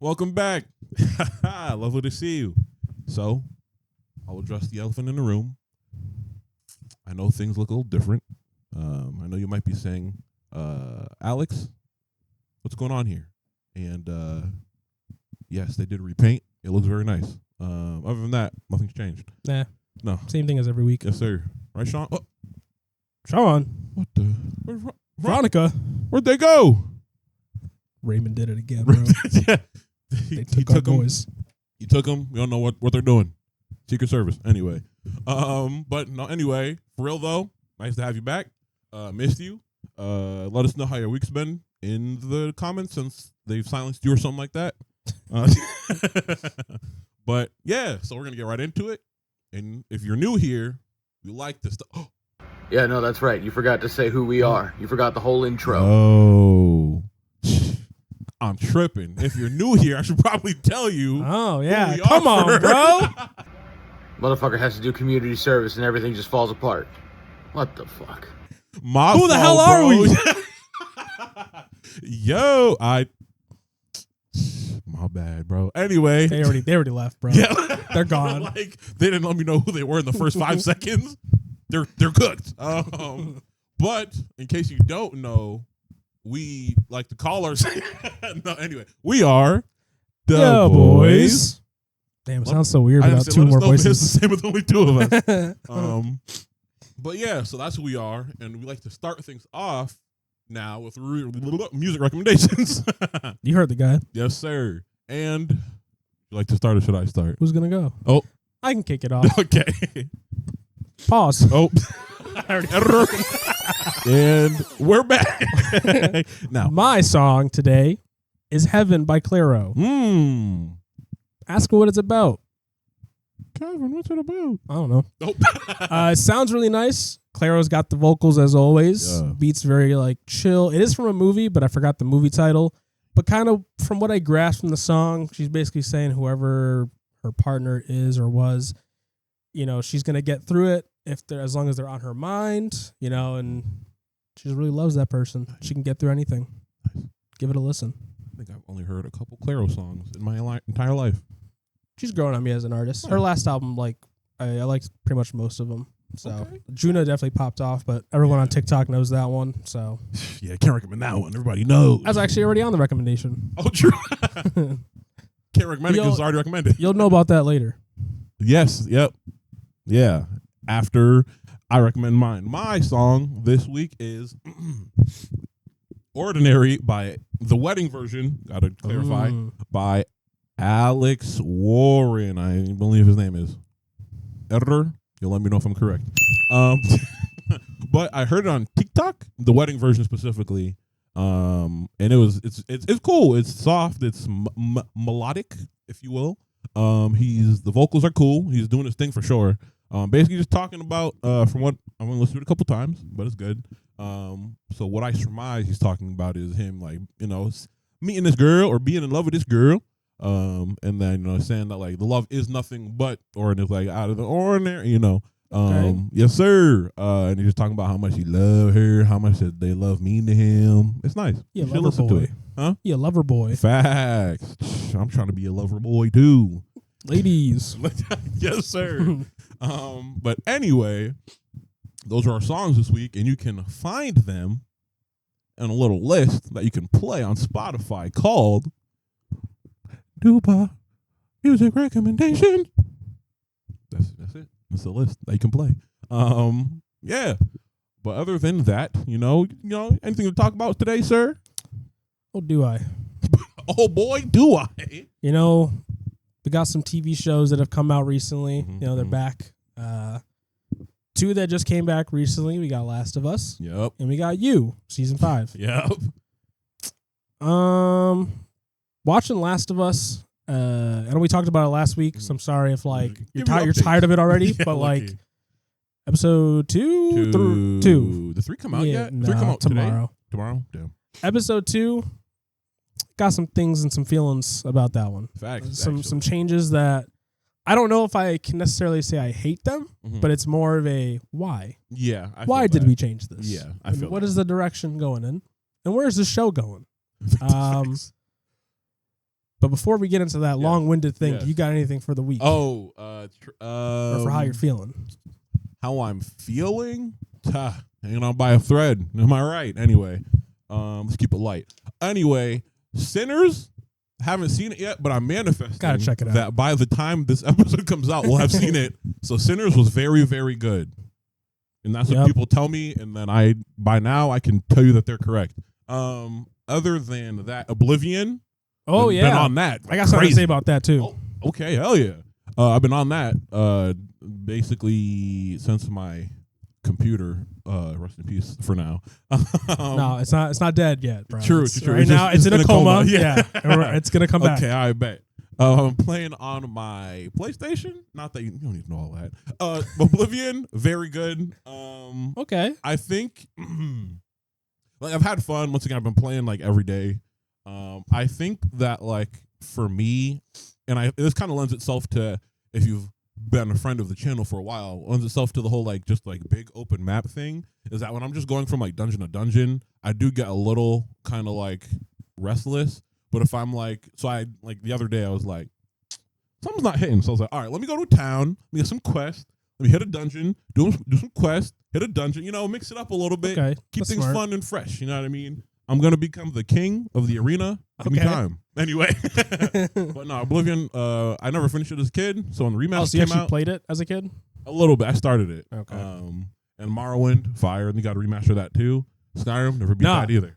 Welcome back. Lovely to see you. So, I'll address the elephant in the room. I know things look a little different. I know you might be saying, Alex, what's going on here? And yes, they did repaint. It looks very nice. Other than that, nothing's changed. Nah. No. Same thing as every week. Yes, sir. Right, Shawn? Oh. Shawn. What the? Where's Veronica. Where'd they go? Raymond did it again, bro. Yeah. They took our boys. You took them. We don't know what they're doing. Secret Service. Anyway. But no, anyway, for real though, nice to have you back. Missed you. Let us know how your week's been in the comments since they've silenced you or something like that. But yeah, so we're gonna get right into it. And if you're new here, we like this stuff. Yeah, no, that's right. You forgot to say who we are. You forgot the whole intro. Oh, I'm tripping. If you're new here, I should probably tell you. Oh, yeah. Come on, bro. Motherfucker has to do community service and everything just falls apart. What the fuck? Who the hell are we? Yo, my bad, bro. Anyway. They already left, bro. Yeah. They're gone. Like, they didn't let me know who they were in the first 5 seconds. They're cooked. But in case you don't know, we like the callers. No, anyway, we are the boys. Damn, it sounds so weird without two more voices. It's the same with only 2 of us. But yeah, so that's who we are, and we like to start things off now with music recommendations. You heard the guy. Yes, sir. And you like to start, or should I start? Who's gonna go? Oh, I can kick it off. Okay. Pause. Oh. And we're back. Now, my song today is Heaven by Clairo. Ask me what it's about. Kalvin, what's it about? I don't know. Nope. It sounds really nice. Clairo's got the vocals as always. Yeah. Beats very like chill. It is from a movie, but I forgot the movie title. But kind of from what I grasped from the song, she's basically saying whoever her partner is or was, you know, she's gonna get through it as long as they're on her mind, you know, and she just really loves that person. She can get through anything. Nice. Give it a listen. I think I've only heard a couple Clairo songs in my entire life. She's growing on me as an artist. Her last album, like, I liked pretty much most of them. So Okay. Juna definitely popped off, but everyone on TikTok knows that one. So Yeah, can't recommend that one. Everybody knows. I was actually already on the recommendation. Oh, true. Can't recommend it because it's already recommended. You'll know about that later. Yes. Yep. Yeah. After I recommend mine. My song this week is Ordinary by the wedding version, gotta clarify, by Alex Warren. I believe his name is. Editor, you'll let me know if I'm correct. But I heard it on TikTok, the wedding version specifically. And it's cool. It's soft. It's melodic, if you will. The vocals are cool. He's doing his thing for sure. Basically just talking about, from what I'm going to listen to it a couple times, but it's good. So what I surmise he's talking about is him, like, you know, meeting this girl or being in love with this girl. And then, you know, saying that, like, the love is nothing but, or it's like out of the ordinary, you know. Okay. Yes, sir. And he's just talking about how much he loved her, how much they love mean to him. It's nice. Yeah, You should lover listen to boy. it. Huh? Yeah, lover boy. Facts. I'm trying to be a lover boy too. Ladies. Yes, sir. But anyway, those are our songs this week, and you can find them in a little list that you can play on Spotify called Dubois Music Recommendation. That's it. That's the list that you can play. Yeah. But other than that, you know, anything to talk about today, sir? Oh, do I? Oh boy, do I. You know, we got some TV shows that have come out recently. Mm-hmm, You know, they're back. 2 that just came back recently. We got Last of Us. Yep. And we got You, season 5. Yep. Watching Last of Us. I know we talked about it last week, so I'm sorry if like you're Give me tired of it already. Yeah, but like lucky. episode 2, 2. The 3 come out Yeah, yet? no, 3 come out tomorrow. Today? Tomorrow? Damn. Episode 2 got some things and some feelings about that one. Facts. Some changes that I don't know if I can necessarily say I hate them, but it's more of a why. Yeah. Why did we change this? Yeah, I And feel what that. is the direction going in? And where is the show going? Facts. But before we get into that long-winded thing, Yes. do you got anything for the week? Oh, Or for how you're feeling? how I'm feeling? Hanging on by a thread. Am I right? Anyway, let's keep it light. Anyway, Sinners. Haven't seen it yet, but I'm manifesting Gotta check it out. that by the time this episode comes out, we'll have seen it. So Sinners was very, very good. And that's what people tell me, and then by now I can tell you that they're correct. Other than that, Oblivion. Oh, been on that. I got something to say about that, too. Oh, okay, hell yeah. I've been on that basically since my computer, rest in peace for now. No, it's not dead yet, bro. True. Right now, it's in a coma. Yeah. It's going to come back. Okay, I bet. I'm playing on my PlayStation. Not that you don't need to know all that. Oblivion, very good. Okay. I think like I've had fun. Once again, I've been playing like every day. I think that like for me, and this kind of lends itself to, if you've been a friend of the channel for a while, lends itself to the whole like just like big open map thing, is that when I'm just going from like dungeon to dungeon, I do get a little kind of like restless. But if I'm like, so I like the other day I was like, something's not hitting. So I was like, all right, let me go to town, let me get some quests, let me hit a dungeon, do some quests, hit a dungeon, mix it up a little bit, keep That's things smart. fun and fresh. You know what I mean? I'm gonna become the king of the arena. Give me time. Anyway, but no, Oblivion. I never finished it as a kid, so when the remaster So you came actually out, played it as a kid? a little bit. I started it. Okay. And Morrowind, Fire, and you got to remaster that too. Skyrim, never beat that either.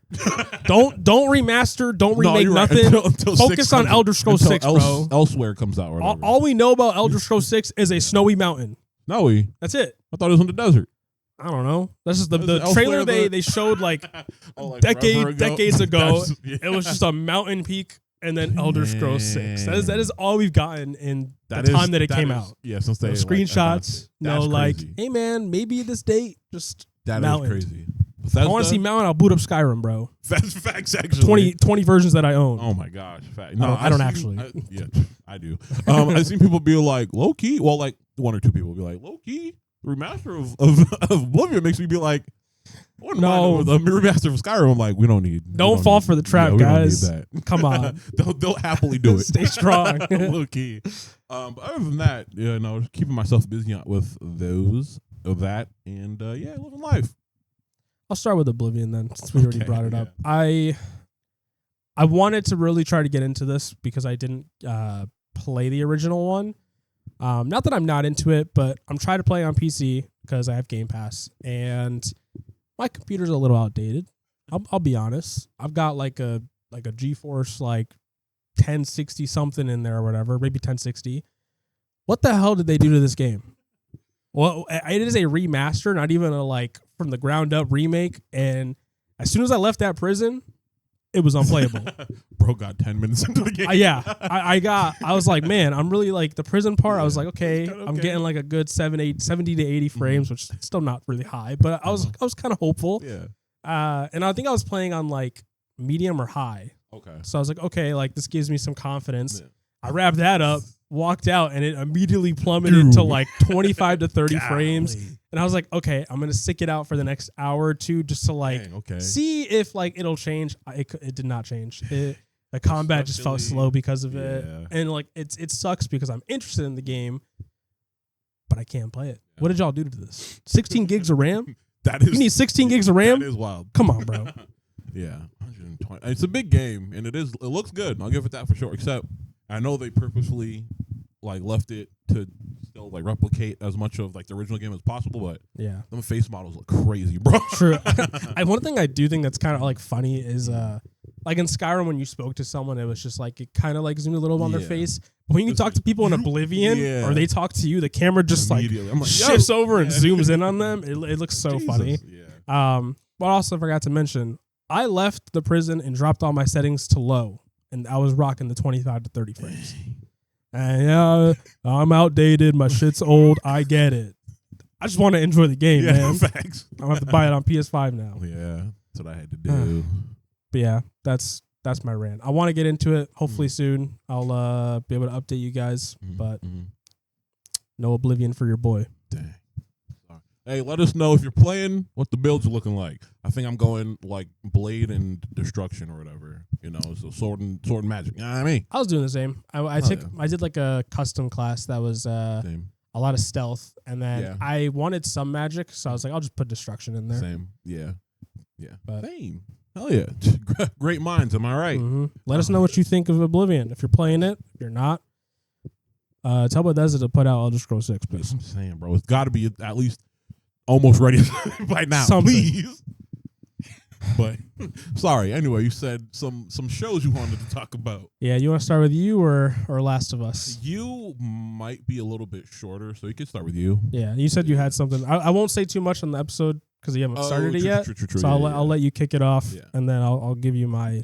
Don't remaster. Don't remake you're right. nothing. Until Focus on Elder Scrolls 6, bro. Elsewhere comes out. Or All we know about Elder Scrolls 6 is a snowy mountain. Snowy. That's it. I thought it was in the desert. I don't know. That's just the Elsewhere trailer the- they showed like Like decades ago. Yeah. It was just a mountain peak and then Elder Scrolls 6. That is all we've gotten in the That time is- that it came is- out. Yeah, since they No like, screenshots. announced it. No, That's crazy. hey man, maybe this date. Just That mountain. is crazy. If I want to see mountain, I'll boot up Skyrim, bro. Facts actually. 20 versions that I own. Oh my gosh! Fact. I don't actually. I do. I've seen people be like low key. Well, like one or two people be like low key. The remaster of Oblivion makes me be like, No. the remaster of Skyrim. I'm like, we don't need. Don't fall for the trap, we guys. Don't need that. Come on. they'll happily do it. Stay strong. Low key. But other than that, just keeping myself busy with that, and living life. I'll start with Oblivion then, since we already Okay, brought it up. yeah. I wanted to really try to get into this because I didn't play the original one. Not that I'm not into it, but I'm trying to play on PC because I have Game Pass, and my computer's a little outdated. I'll be honest. I've got like a GeForce like 1060 something in there or whatever, maybe 1060. What the hell did they do to this game? Well, it is a remaster, not even a like from the ground up remake. And as soon as I left that prison, it was unplayable. Bro got 10 minutes into the game. I was like, man, I'm really like the prison part. I was like, okay, kinda I'm okay. getting like a good 70 to 80 frames, which is still not really high, but I was kind of hopeful. Yeah. And I think I was playing on like medium or high. Okay. So I was like, okay, like this gives me some confidence. Yeah. I wrapped that up, walked out, and it immediately plummeted to like 25 to 30 frames. And I was like, okay, I'm going to stick it out for the next hour or two just to like see if like it'll change. It did not change. The combat just felt slow because of it. And like it sucks because I'm interested in the game, but I can't play it. What did y'all do to this? 16 gigs of RAM? You need 16 gigs of RAM? That is wild. Come on, bro. Yeah. 120. It's a big game, and it looks good. I'll give it that for sure. Except I know they purposefully like left it to still like replicate as much of like the original game as possible, but yeah, them face models look crazy, bro. True. One thing I do think that's kind of like funny is like in Skyrim when you spoke to someone, it was just like it kind of like zoomed a little on their face. But when you talk to people in Oblivion or they talk to you, the camera just like shifts over and zooms in on them. It looks so funny. Yeah. But also I forgot to mention, I left the prison and dropped all my settings to low, and I was rocking the 25 to 30 frames. And I'm outdated. My shit's old. I get it. I just want to enjoy the game, man. Facts. I'm gonna have to buy it on PS5 now. Yeah, that's what I had to do. But yeah, that's my rant. I want to get into it. Hopefully soon I'll be able to update you guys. But no Oblivion for your boy. Dang. Hey, let us know if you're playing what the builds are looking like. I think I'm going like Blade and Destruction or whatever. You know, so sword and magic. You know what I mean? I was doing the same. I did like a custom class that was Same. a lot of stealth, and then I wanted some magic, so I was like, I'll just put Destruction in there. Same. Yeah. But same. Hell yeah. Great minds. Am I right? Mm-hmm. Let us know what you think of Oblivion. If you're playing it, if you're not. Tell Bethesda to put out Elder Scrolls 6, please. I'm saying, bro, it's got to be at least almost ready by now, Something. please. But sorry. Anyway, you said some shows you wanted to talk about. Yeah, you want to start with you or Last of Us? You might be a little bit shorter, so you could start with you. Yeah, you said you had something. I won't say too much on the episode because you haven't started it yet. True. So I'll let you kick it off, Yeah. and then I'll give you my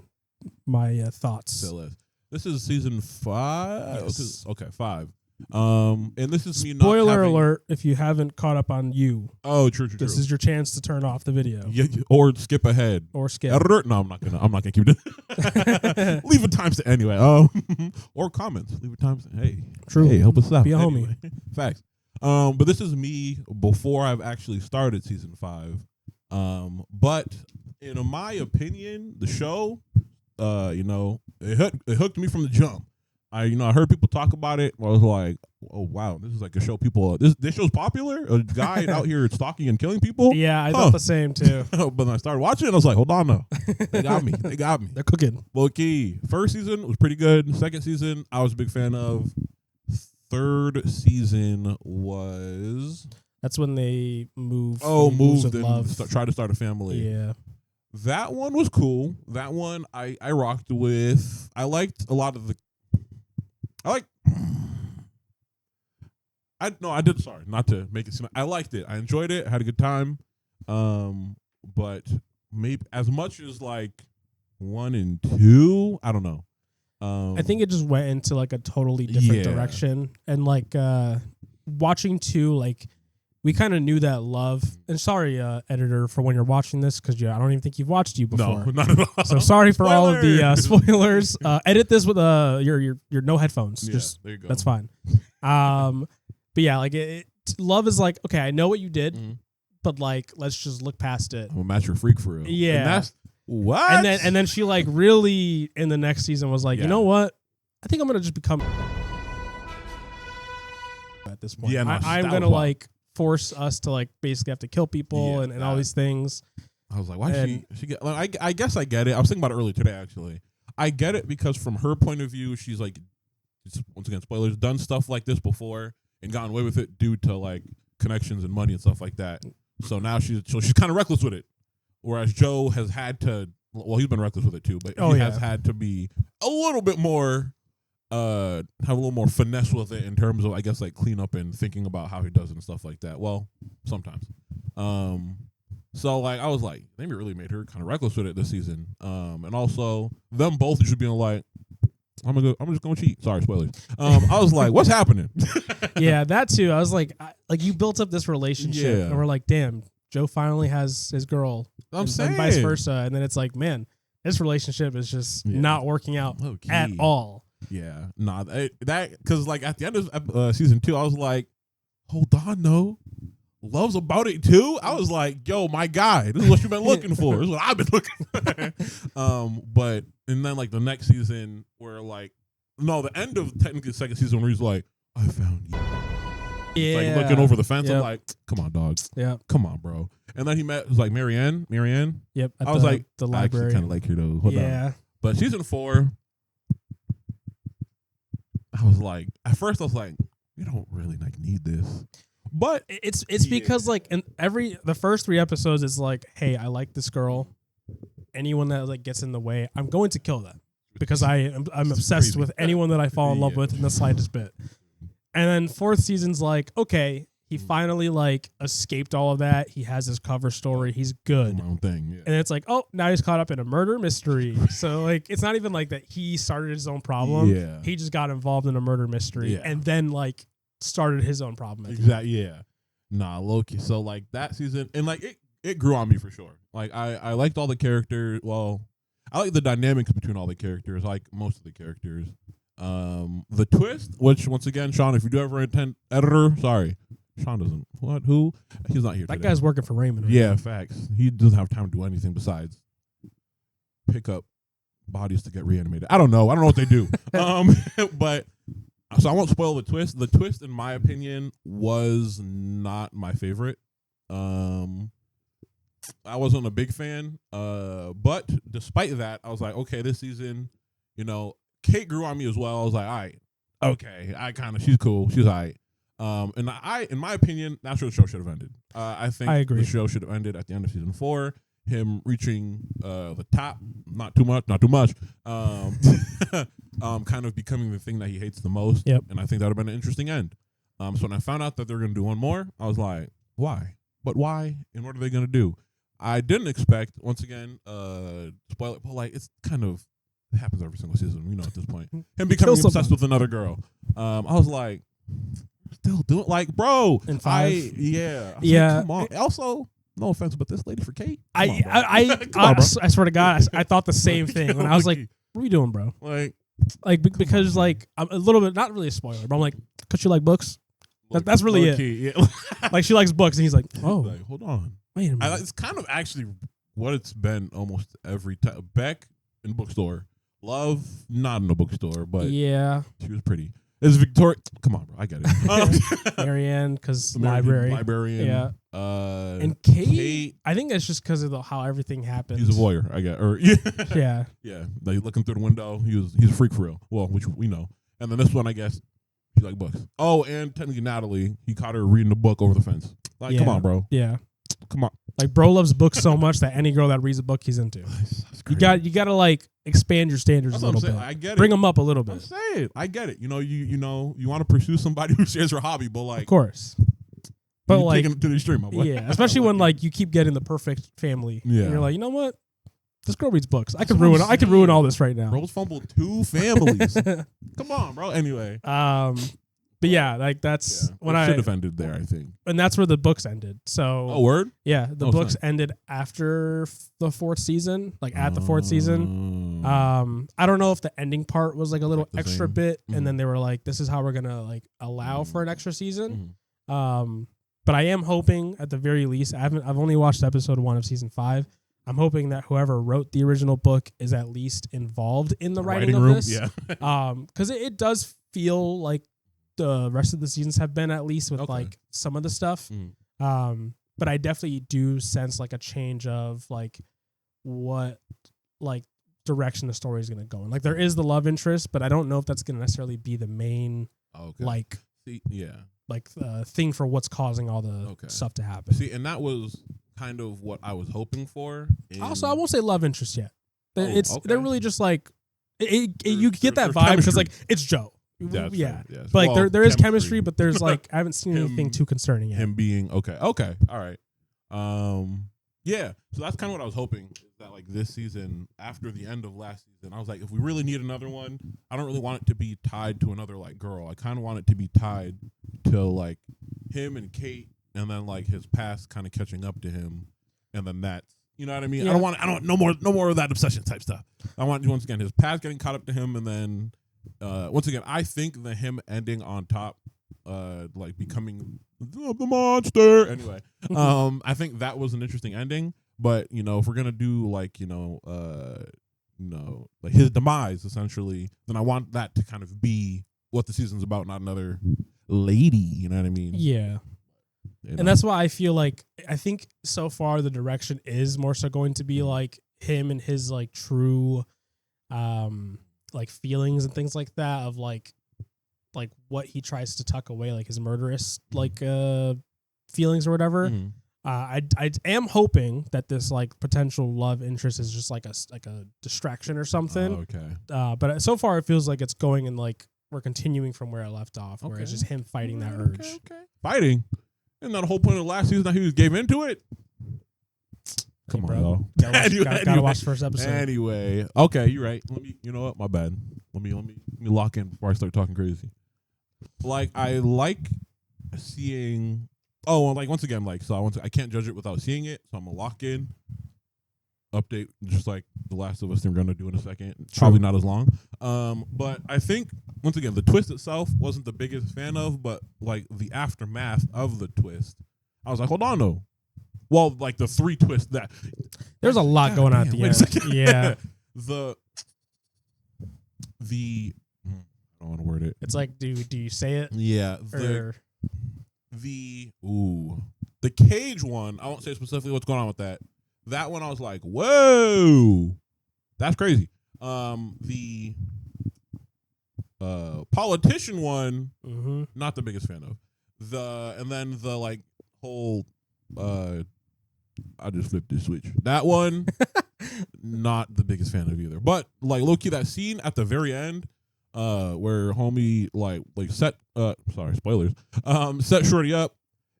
thoughts. So, this is season 5. Yes. Okay, 5. And this is me not Spoiler having, alert! If you haven't caught up on you, Oh, true. this is your chance to turn off the video or skip ahead. or skip. Editor? No, I'm not gonna keep it. Leave a timestamp anyway. Or comments. Leave a timestamp. Hey, True. Hey, help us out. Be a anyway. Facts. But this is me before I've actually started season 5. But in my opinion, the show, it hooked me from the jump. I heard people talk about it. I was like, oh wow, this is like a show people. This show's popular. A guy out here stalking and killing people. Yeah, I thought the same too. But when I started watching it, I was like, hold on, no, they got me. They're cooking. Low key. First season was pretty good. Second season, I was a big fan of. Third season was. That's when they moved. Moved and tried to start a family. Yeah. That one was cool. That one I rocked with. I liked a lot of the. I did. Sorry, not to make it seem. I liked it. I enjoyed it. I had a good time. But maybe as much as like 1 and 2, I don't know. I think it just went into like a totally different direction, and like watching 2, like we kind of knew that love. And sorry, editor, for when you're watching this, because I don't even think you've watched you before. No, not at all. So sorry for all of the spoilers. Edit this with your no headphones. Yeah, just there you go. that's fine. But yeah, like love is like, okay, I know what you did, but like let's just look past it. I'm a mature freak for real. Yeah. And that's what. And then she like really in the next season was like, you know what? I think I'm gonna just become at this point. Yeah, no, I'm gonna like force us to like basically have to kill people and all these things. I was like, why she get? Like, I guess I get it. I was thinking about it earlier today. Actually, I get it because from her point of view, she's like, once again, spoilers, done stuff like this before and gotten away with it due to like connections and money and stuff like that. So now she's kind of reckless with it. Whereas Joe has had to, well, he's been reckless with it too, but he has had to be a little bit more, have a little more finesse with it in terms of, I guess, like clean up and thinking about how he does it and stuff like that. Well, sometimes. So like I was like, they really made her kind of reckless with it this season. And also them both just being like, I'm just gonna cheat. Sorry, spoilers. I was like, what's happening? Yeah, that too. I was like you built up this relationship, and we're like, damn, Joe finally has his girl. I'm saying, and vice versa, and then it's like, man, this relationship is just not working out at all. Yeah, nah, that because like at the end of season 2, I was like, hold on, no, love's about it too. I was like, yo, my guy, this is what you've been looking for. This is what I've been looking for. But and then like the next season, where like the end of technically the second season, where he's like, I found you. Yeah, like looking over the fence. I'm like, come on, dog. Yeah, come on, bro. And then he met, it was like Marianne. Yep. I was like, the library. I kind of like her though. Hold on. But season 4, I was like, at first I was like, we don't really like need this. But it's because like in the first 3 episodes, it's like, hey, I like this girl. Anyone that like gets in the way, I'm going to kill them because I'm obsessed with anyone that I fall in love with in the slightest bit. And then 4th season's like, okay, he finally like escaped all of that. He has his cover story. He's good. My own thing. Yeah. And it's like, oh, now he's caught up in a murder mystery. So like, it's not even like that he started his own problem. Yeah. He just got involved in a murder mystery and then like started his own problem. Exactly. Yeah. Nah, Loki. So like that season, and like it grew on me for sure. Like I liked all the characters. Well, I like the dynamics between all the characters. Like most of the characters. The twist, which once again, Shawn, if you do ever intend editor, sorry, Shawn doesn't. What? Who? He's not here That today. guy's working for Raymond. Right Yeah, now. facts. He doesn't have time to do anything besides pick up bodies to get reanimated. I don't know what they do. But so I won't spoil the twist. The twist, in my opinion, was not my favorite. I wasn't a big fan. But despite that, I was like, okay, this season, Kate grew on me as well. I was like, all right, okay, she's cool. She's all right. And in my opinion, that's where the show should have ended. I think I agree. the show should have ended at the end of season 4. Him reaching the top, not too much. Kind of becoming the thing that he hates the most. Yep. And I think that would have been an interesting end. So when I found out that they were going to do one more, I was like, why? But why? And what are they going to do? I didn't expect, once again, spoil it, but like it's kind of it happens every single season, at this point. Him becoming obsessed with another girl. I was like, still doing bro. In 5? Yeah. Yeah. Like, come on. Also, no offense, but this lady for Kate. I swear to God, I thought the same thing when I was like, what are we doing, bro? Because I'm a little bit, not really a spoiler, but I'm like, because you like books? That's really it. Key, yeah. Like, she likes books, and he's like, oh. Like, hold on. Wait a minute. It's kind of actually what it's been almost every time. Beck in bookstore. Love, not in a bookstore, but yeah. she was pretty. It's Victoria. Come on, bro. I get it. Marianne, because librarian. Yeah. And Kate, I think it's just because of how everything happens. He's a voyeur, I get. Or yeah. Yeah. Like looking through the window. He's a freak for real. Well, which we know. And then this one, I guess, she like books. Oh, and technically Natalie, he caught her reading the book over the fence. Like, come on, bro. Yeah. Come on. Like, bro loves books so much that any girl that reads a book, he's into. You got to like expand your standards a little bit. I get it. Bring them up a little bit. I'm saying, I get it. You want to pursue somebody who shares her hobby, but like, of course. But like, taking it to the extreme, my boy. Yeah, especially when you keep getting the perfect family. Yeah. And you're like, you know what? This girl reads books. I could ruin all this right now. Bro's fumbled 2 families. Come on, bro. Anyway. But yeah, like that's when I should have ended there, I think. And that's where the books ended. So oh, word? Yeah, the books ended after the 4th season, at the 4th season. I don't know if the ending part was like a little extra bit, and then they were like, "This is how we're gonna allow for an extra season." But I am hoping, at the very least, I've only watched episode 1 of season 5. I'm hoping that whoever wrote the original book is at least involved in the writing of room. this. Yeah. Because it does feel like the rest of the seasons have been, at least with some of the stuff. But I definitely do sense a change of what direction the story is going to go in. There is the love interest, but I don't know if that's going to necessarily be the main thing for what's causing all the stuff to happen. See, and that was kind of what I was hoping for. Also, I won't say love interest yet. They're really just you get that vibe because it's Joe. Yeah. But there is chemistry, but there's I haven't seen anything too concerning yet. Him being okay, all right. Yeah. So that's kind of what I was hoping, is that this season, after the end of last season, I was like, if we really need another one, I don't really want it to be tied to another girl. I kind of want it to be tied to him and Kate, and then his past kind of catching up to him, and then that's, you know what I mean? Yeah. No more of that obsession type stuff. I want, once again, his past getting caught up to him, and then once again, I think that him ending on top, becoming the monster. Anyway, I think that was an interesting ending. But if we're gonna do his demise essentially, then I want that to kind of be what the season's about, not another lady. You know what I mean? Yeah. And that's why I feel I think so far the direction is more so going to be him and his true feelings and things like that, of what he tries to tuck away, his murderous feelings or whatever. I am hoping that this potential love interest is just a distraction or something. But so far it feels like it's going in we're continuing from where I left off, where it's just him fighting that urge. Fighting. Isn't that the whole point of the last season, that he gave into it? Come on, though. Gotta watch the first episode. Anyway, okay, you're right. You know what? My bad. Let me lock in before I start talking crazy. I like seeing. Oh, once again, I can't judge it without seeing it, so I'm gonna lock in. update, just like The Last of Us thing we're going to do in a second. Probably not as long. But I think, once again, the twist itself wasn't the biggest fan of, but like the aftermath of the twist, I was like, hold on, though. Well, like the 3 twists that. There's a lot going on at the end. Yeah. I don't want to word it. It's like, do you say it? Yeah. The cage one, I won't say specifically what's going on with that. That one I was like, whoa, that's crazy. The politician one, not the biggest fan of. And then the like whole I just flipped this switch. That one, not the biggest fan of either. But like low key, that scene at the very end, where homie like set spoilers, set Shorty up,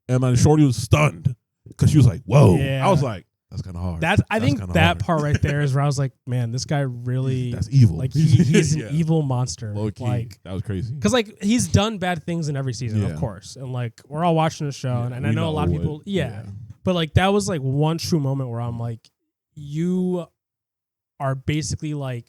and then Shorty was stunned because she was like, whoa. Yeah. I was like, that's kind of hard. I think that part right there is where I was like, man, this guy really, that's evil. Like he's an evil monster. Low key, like that was crazy. Because like he's done bad things in every season, of course, and like we're all watching the show, and I know a lot of people, but like that was like one true moment where I'm like, you are basically like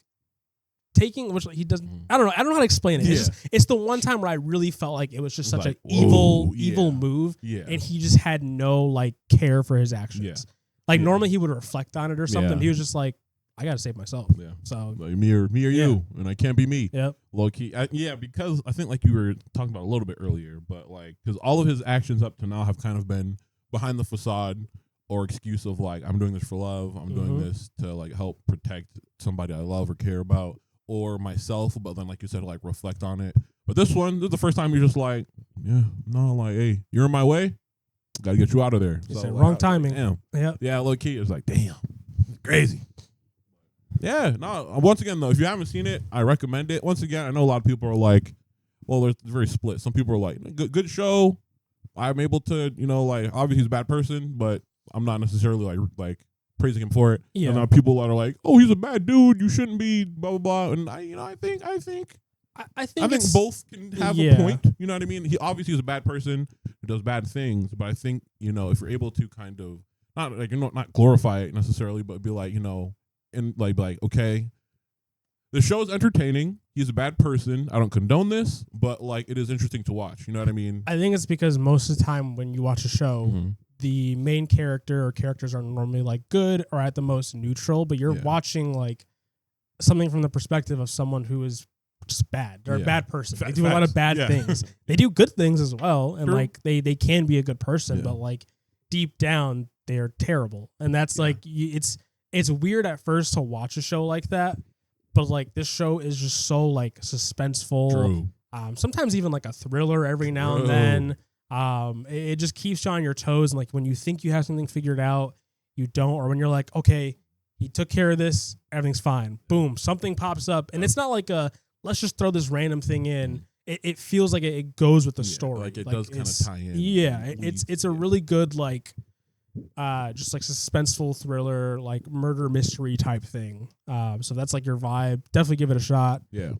taking, which he doesn't. I don't know how to explain it. It's the one time where I really felt like it was just such like, an evil move, and he just had no like care for his actions. Yeah. Like normally he would reflect on it or something. He was just like, I gotta save myself. Yeah. So like, me or you, and I can't be me. Yep. Low key. Because I think like you were talking about a little bit earlier, but like because all of his actions up to now have kind of been behind the facade or excuse of like, I'm doing this for love. I'm doing this to like help protect somebody I love or care about or myself. But then like you said, like reflect on it. But this is the first time you're just like, hey, you're in my way. Got to get you out of there. So, wrong timing. Damn. Yeah. Yeah, low key. It was like, damn, crazy. Yeah. No. Once again, though, if you haven't seen it, I recommend it. Once again, I know a lot of people are like, well, they're very split. Some people are like, good show. I'm able to, like, obviously he's a bad person, but I'm not necessarily like praising him for it. Yeah. And people that are like, oh, he's a bad dude. You shouldn't be blah blah blah. And I think both can have a point. You know what I mean? He obviously is a bad person who does bad things, but I think if you're able to kind of not glorify it necessarily, but be like and like okay, the show's entertaining. He's a bad person. I don't condone this, but like it is interesting to watch. You know what I mean? I think it's because most of the time when you watch a show, the main character or characters are normally like good or at the most neutral, but you're watching like something from the perspective of someone who is just bad. They're a bad person. They do a lot of bad things. They do good things as well, and like they can be a good person, but like deep down they're terrible. And that's like it's weird at first to watch a show like that, but like this show is just so like suspenseful. True. Sometimes even like a thriller every now and then. It just keeps you on your toes, and like when you think you have something figured out, you don't, or when you're like, okay, he took care of this, everything's fine. Boom, something pops up, and it's not like a let's just throw this random thing in. It feels like it goes with the story. Like it does kind of tie in. Yeah, it's a really good like just like suspenseful thriller, like murder mystery type thing. So that's like your vibe. Definitely give it a shot. Yeah.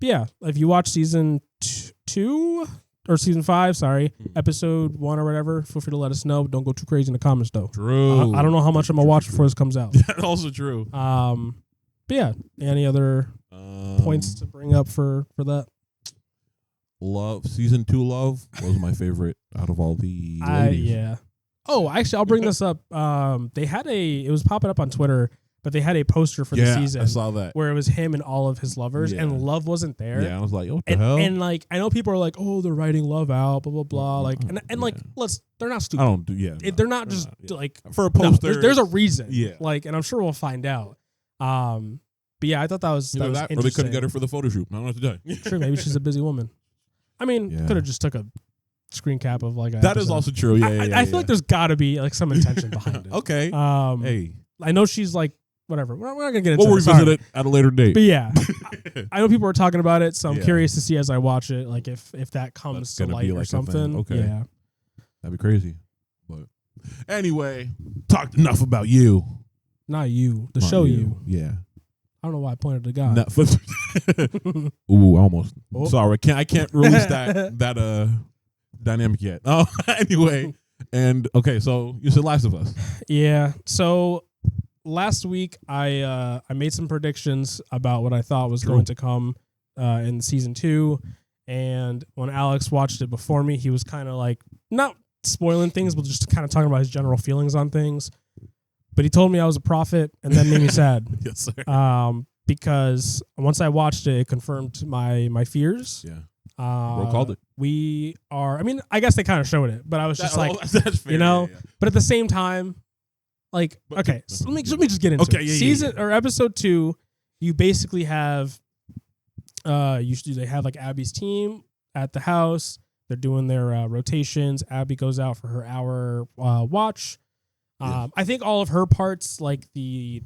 Yeah, if you watch season 2 or season 5, episode 1 or whatever, feel free to let us know. Don't go too crazy in the comments though. True. I don't know how much I'm gonna watch before this comes out. That's also true. But yeah, any other points to bring up for that? Season 2 Love was my favorite out of all the ladies. Yeah. Oh, actually, I'll bring this up. They had it was popping up on Twitter, but they had a poster for the season. I saw that. Where it was him and all of his lovers, and Love wasn't there. Yeah, I was like, what the hell? And like, I know people are like, oh, they're writing Love out, blah, blah, blah. Like, and like, they're not stupid. I don't do, they're not just like, for a poster. There's a reason. Yeah. Like, and I'm sure we'll find out. But yeah, I thought that was interesting. Or they couldn't get her for the photo shoot. I don't know what to do. Sure, maybe she's a busy woman. I mean, could have just took a screen cap of like that episode. Is also true. Yeah, I feel like there's got to be like some intention behind it. Okay. Hey, I know she's like whatever. We're not gonna get into. We'll revisit it at a later date. But yeah, I know people are talking about it, so I'm curious to see as I watch it, like if that comes to light or something. Okay. Yeah, that'd be crazy. But anyway, talked enough about you. Not you. The show you. Yeah. I don't know why I pointed to God. Ooh, almost. Oh. Sorry, I can't release that dynamic yet. Oh, anyway, and okay, so you said Last of Us. Yeah. So last week I made some predictions about what I thought was going to come in season 2, and when Alex watched it before me, he was kind of like not spoiling things, but just kind of talking about his general feelings on things. But he told me I was a prophet, and that made me sad. Yes, sir. Because once I watched it, it confirmed my fears. Yeah. Bro called it. We are. I mean, I guess they kind of showed it, but I was just that's fair, you know. yeah. But at the same time, like, okay, so let me just get into it. Season or episode 2, you basically have, they have like Abby's team at the house. They're doing their rotations. Abby goes out for her hour watch. I think all of her parts, like the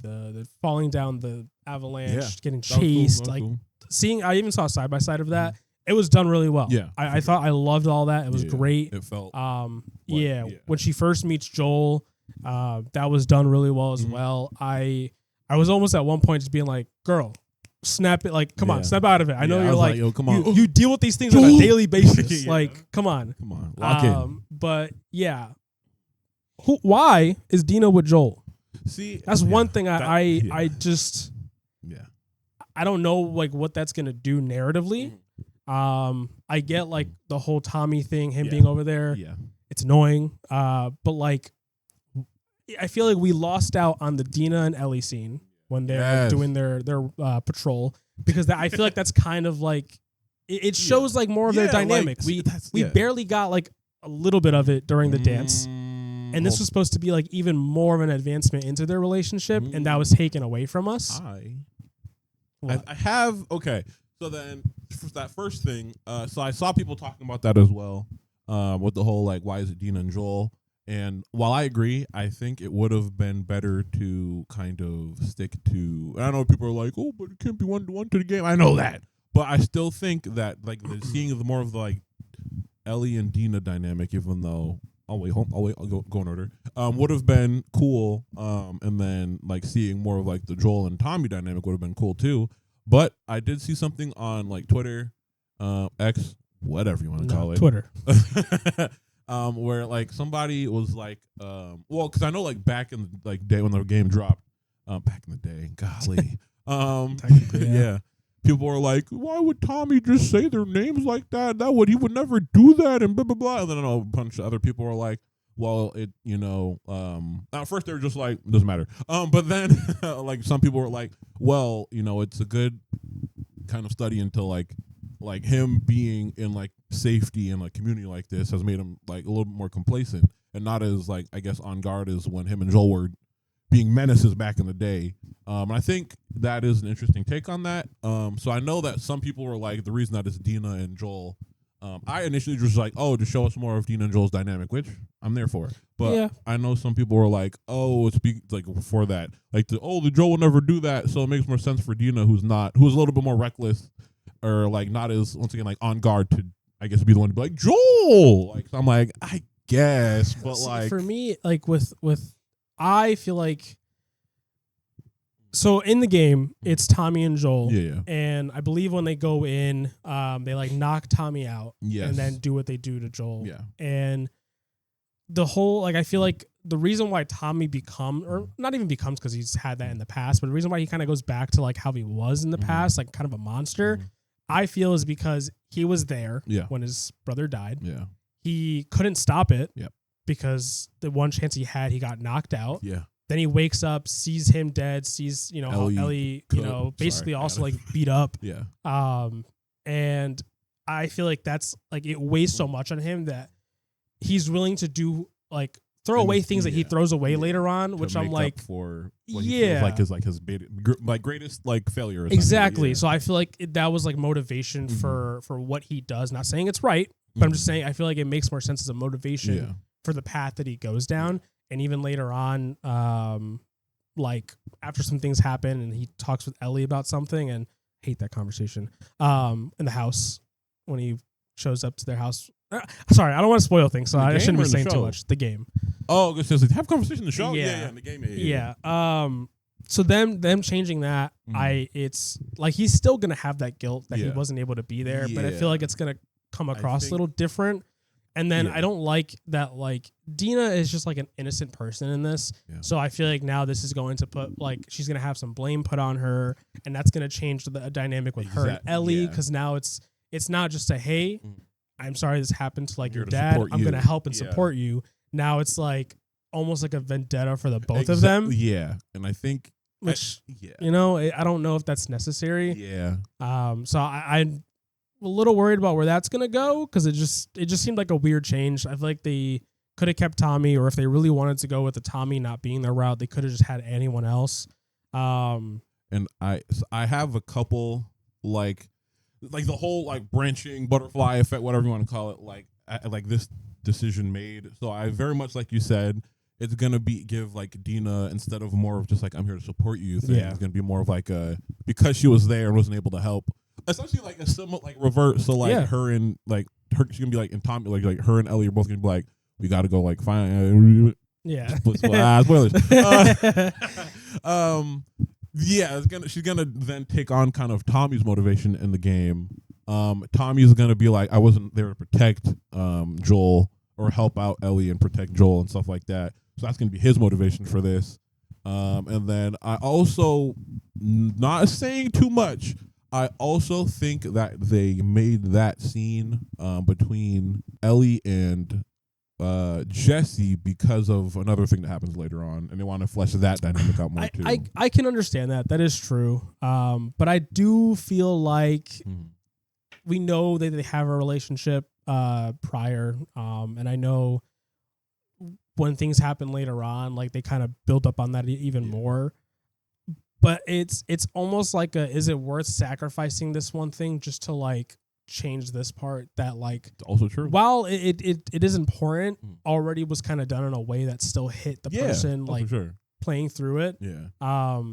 falling down the avalanche, getting chased, seeing. I even saw a side by side of that. It was done really well. Yeah, I thought I loved all that. It was great. It felt. When she first meets Joel, that was done really well as well. I was almost at one point just being like, "Girl, snap it! Like, come on, snap out of it." I know you're like, yo, come on. You deal with these things on a daily basis. Like, come on, lock in. But yeah. Why is Dina with Joel? See, that's one thing I just I don't know like what that's gonna do narratively. I get like the whole Tommy thing, him being over there. Yeah, it's annoying. But like, I feel like we lost out on the Dina and Ellie scene when they're doing their patrol, because I feel like that's kind of like it shows like more of their dynamic. Like, we barely got like a little bit of it during the dance. And this was supposed to be like even more of an advancement into their relationship, and that was taken away from us. I have So then for that first thing, so I saw people talking about that as well, with the whole like why is it Dina and Joel? And while I agree, I think it would have been better to kind of stick to. I know people are like, oh, but it can't be 1-to-1 to the game. I know that, but I still think that like seeing more of the like Ellie and Dina dynamic, even though. I'll go in order. Would have been cool. And then like seeing more of like the Joel and Tommy dynamic would have been cool too. But I did see something on like Twitter, X, whatever you want to call it, Twitter, where like somebody was like, well, because I know like back in like day when the game dropped, back in the day, golly, technically, yeah. People are like, why would Tommy just say their names like that? He would never do that, and blah, blah, blah. And then a bunch of other people are like, well, at first they were just like, it doesn't matter. But then like some people were like, well, it's a good kind of study into like him being in like safety and like community like this has made him like a little bit more complacent and not as like, I guess, on guard as when him and Joel were being menaces back in the day. And I think that is an interesting take on that. So I know that some people were like, the reason that it's Dina and Joel, I initially just like, oh, to show us more of Dina and Joel's dynamic, which I'm there for. But I know some people were like, oh, it's like for that. Like, the Joel will never do that, so it makes more sense for Dina, who's a little bit more reckless or like not as, once again, like on guard to, I guess, be the one to be like, Joel! Like, so I'm like, I guess, but like. For me, like with I feel like, so in the game, it's Tommy and Joel. Yeah. And I believe when they go in, they like knock Tommy out and then do what they do to Joel. Yeah. And the whole, like, I feel like the reason why Tommy or not even becomes because he's had that in the past, but the reason why he kind of goes back to like how he was in the past, like kind of a monster, I feel is because he was there when his brother died. Yeah. He couldn't stop it. Yep. Because the one chance he had, he got knocked out. Yeah. Then he wakes up, sees him dead, sees, how Ellie, basically also like beat up. Yeah. And I feel like that's like, it weighs so much on him that he's willing to do like throw away things that he throws away later on, which I'm like, for what he feels like his greatest like failure. Exactly. So I feel like that was like motivation for what he does. Not saying it's right, but I'm just saying I feel like it makes more sense as a motivation for the path that he goes down. And even later on, like after some things happen and he talks with Ellie about something, and I hate that conversation, in the house when he shows up to their house. Sorry, I don't want to spoil things, so I shouldn't be saying too much. The game. Oh, because have conversation in the show? Yeah, in the game. Yeah. So them changing that, it's like he's still gonna have that guilt that he wasn't able to be there, but I feel like it's gonna come across a little different. And then Yeah. I don't like that, like, Dina is just like an innocent person in this. Yeah. So I feel like now this is going to put, like, she's going to have some blame put on her, and that's going to change the dynamic with her and Ellie, yeah. because now it's not just a, hey, I'm sorry this happened to, like, I'm your here to dad. support I'm you. going to help and Yeah. support you. Now it's like almost like a vendetta for the both of them, Yeah. And I think, which, yeah. you know, I don't know if that's necessary. Yeah. So I'm a little worried about where that's gonna go, because it just seemed like a weird change. I feel like they could have kept Tommy, or if they really wanted to go with the Tommy not being their route, they could have just had anyone else. And I have a couple like the whole like branching butterfly effect, whatever you want to call it, like this decision made. So I very much, like you said, it's gonna give like Dina, instead of more of just like I'm here to support you thing, Yeah. it's gonna be more of like because she was there and wasn't able to help. Essentially like a similar like revert. So like Yeah. her and like her, she's gonna be like in Tommy, like her and Ellie are both gonna be like, we gotta go like find Yeah. spoilers. Yeah, she's gonna then take on kind of Tommy's motivation in the game. Tommy's gonna be like, I wasn't there to protect Joel or help out Ellie and protect Joel and stuff like that. So that's gonna be his motivation for this. And then I also, not saying too much, I also think that they made that scene between Ellie and Jesse because of another thing that happens later on, and they want to flesh that dynamic out more too. I can understand that. That is true. But I do feel like we know that they have a relationship prior, and I know when things happen later on, like they kind of build up on that even more. But it's almost like is it worth sacrificing this one thing just to like change this part that like It's also true. while it is important, already was kind of done in a way that still hit the person like for sure. playing through it. Yeah.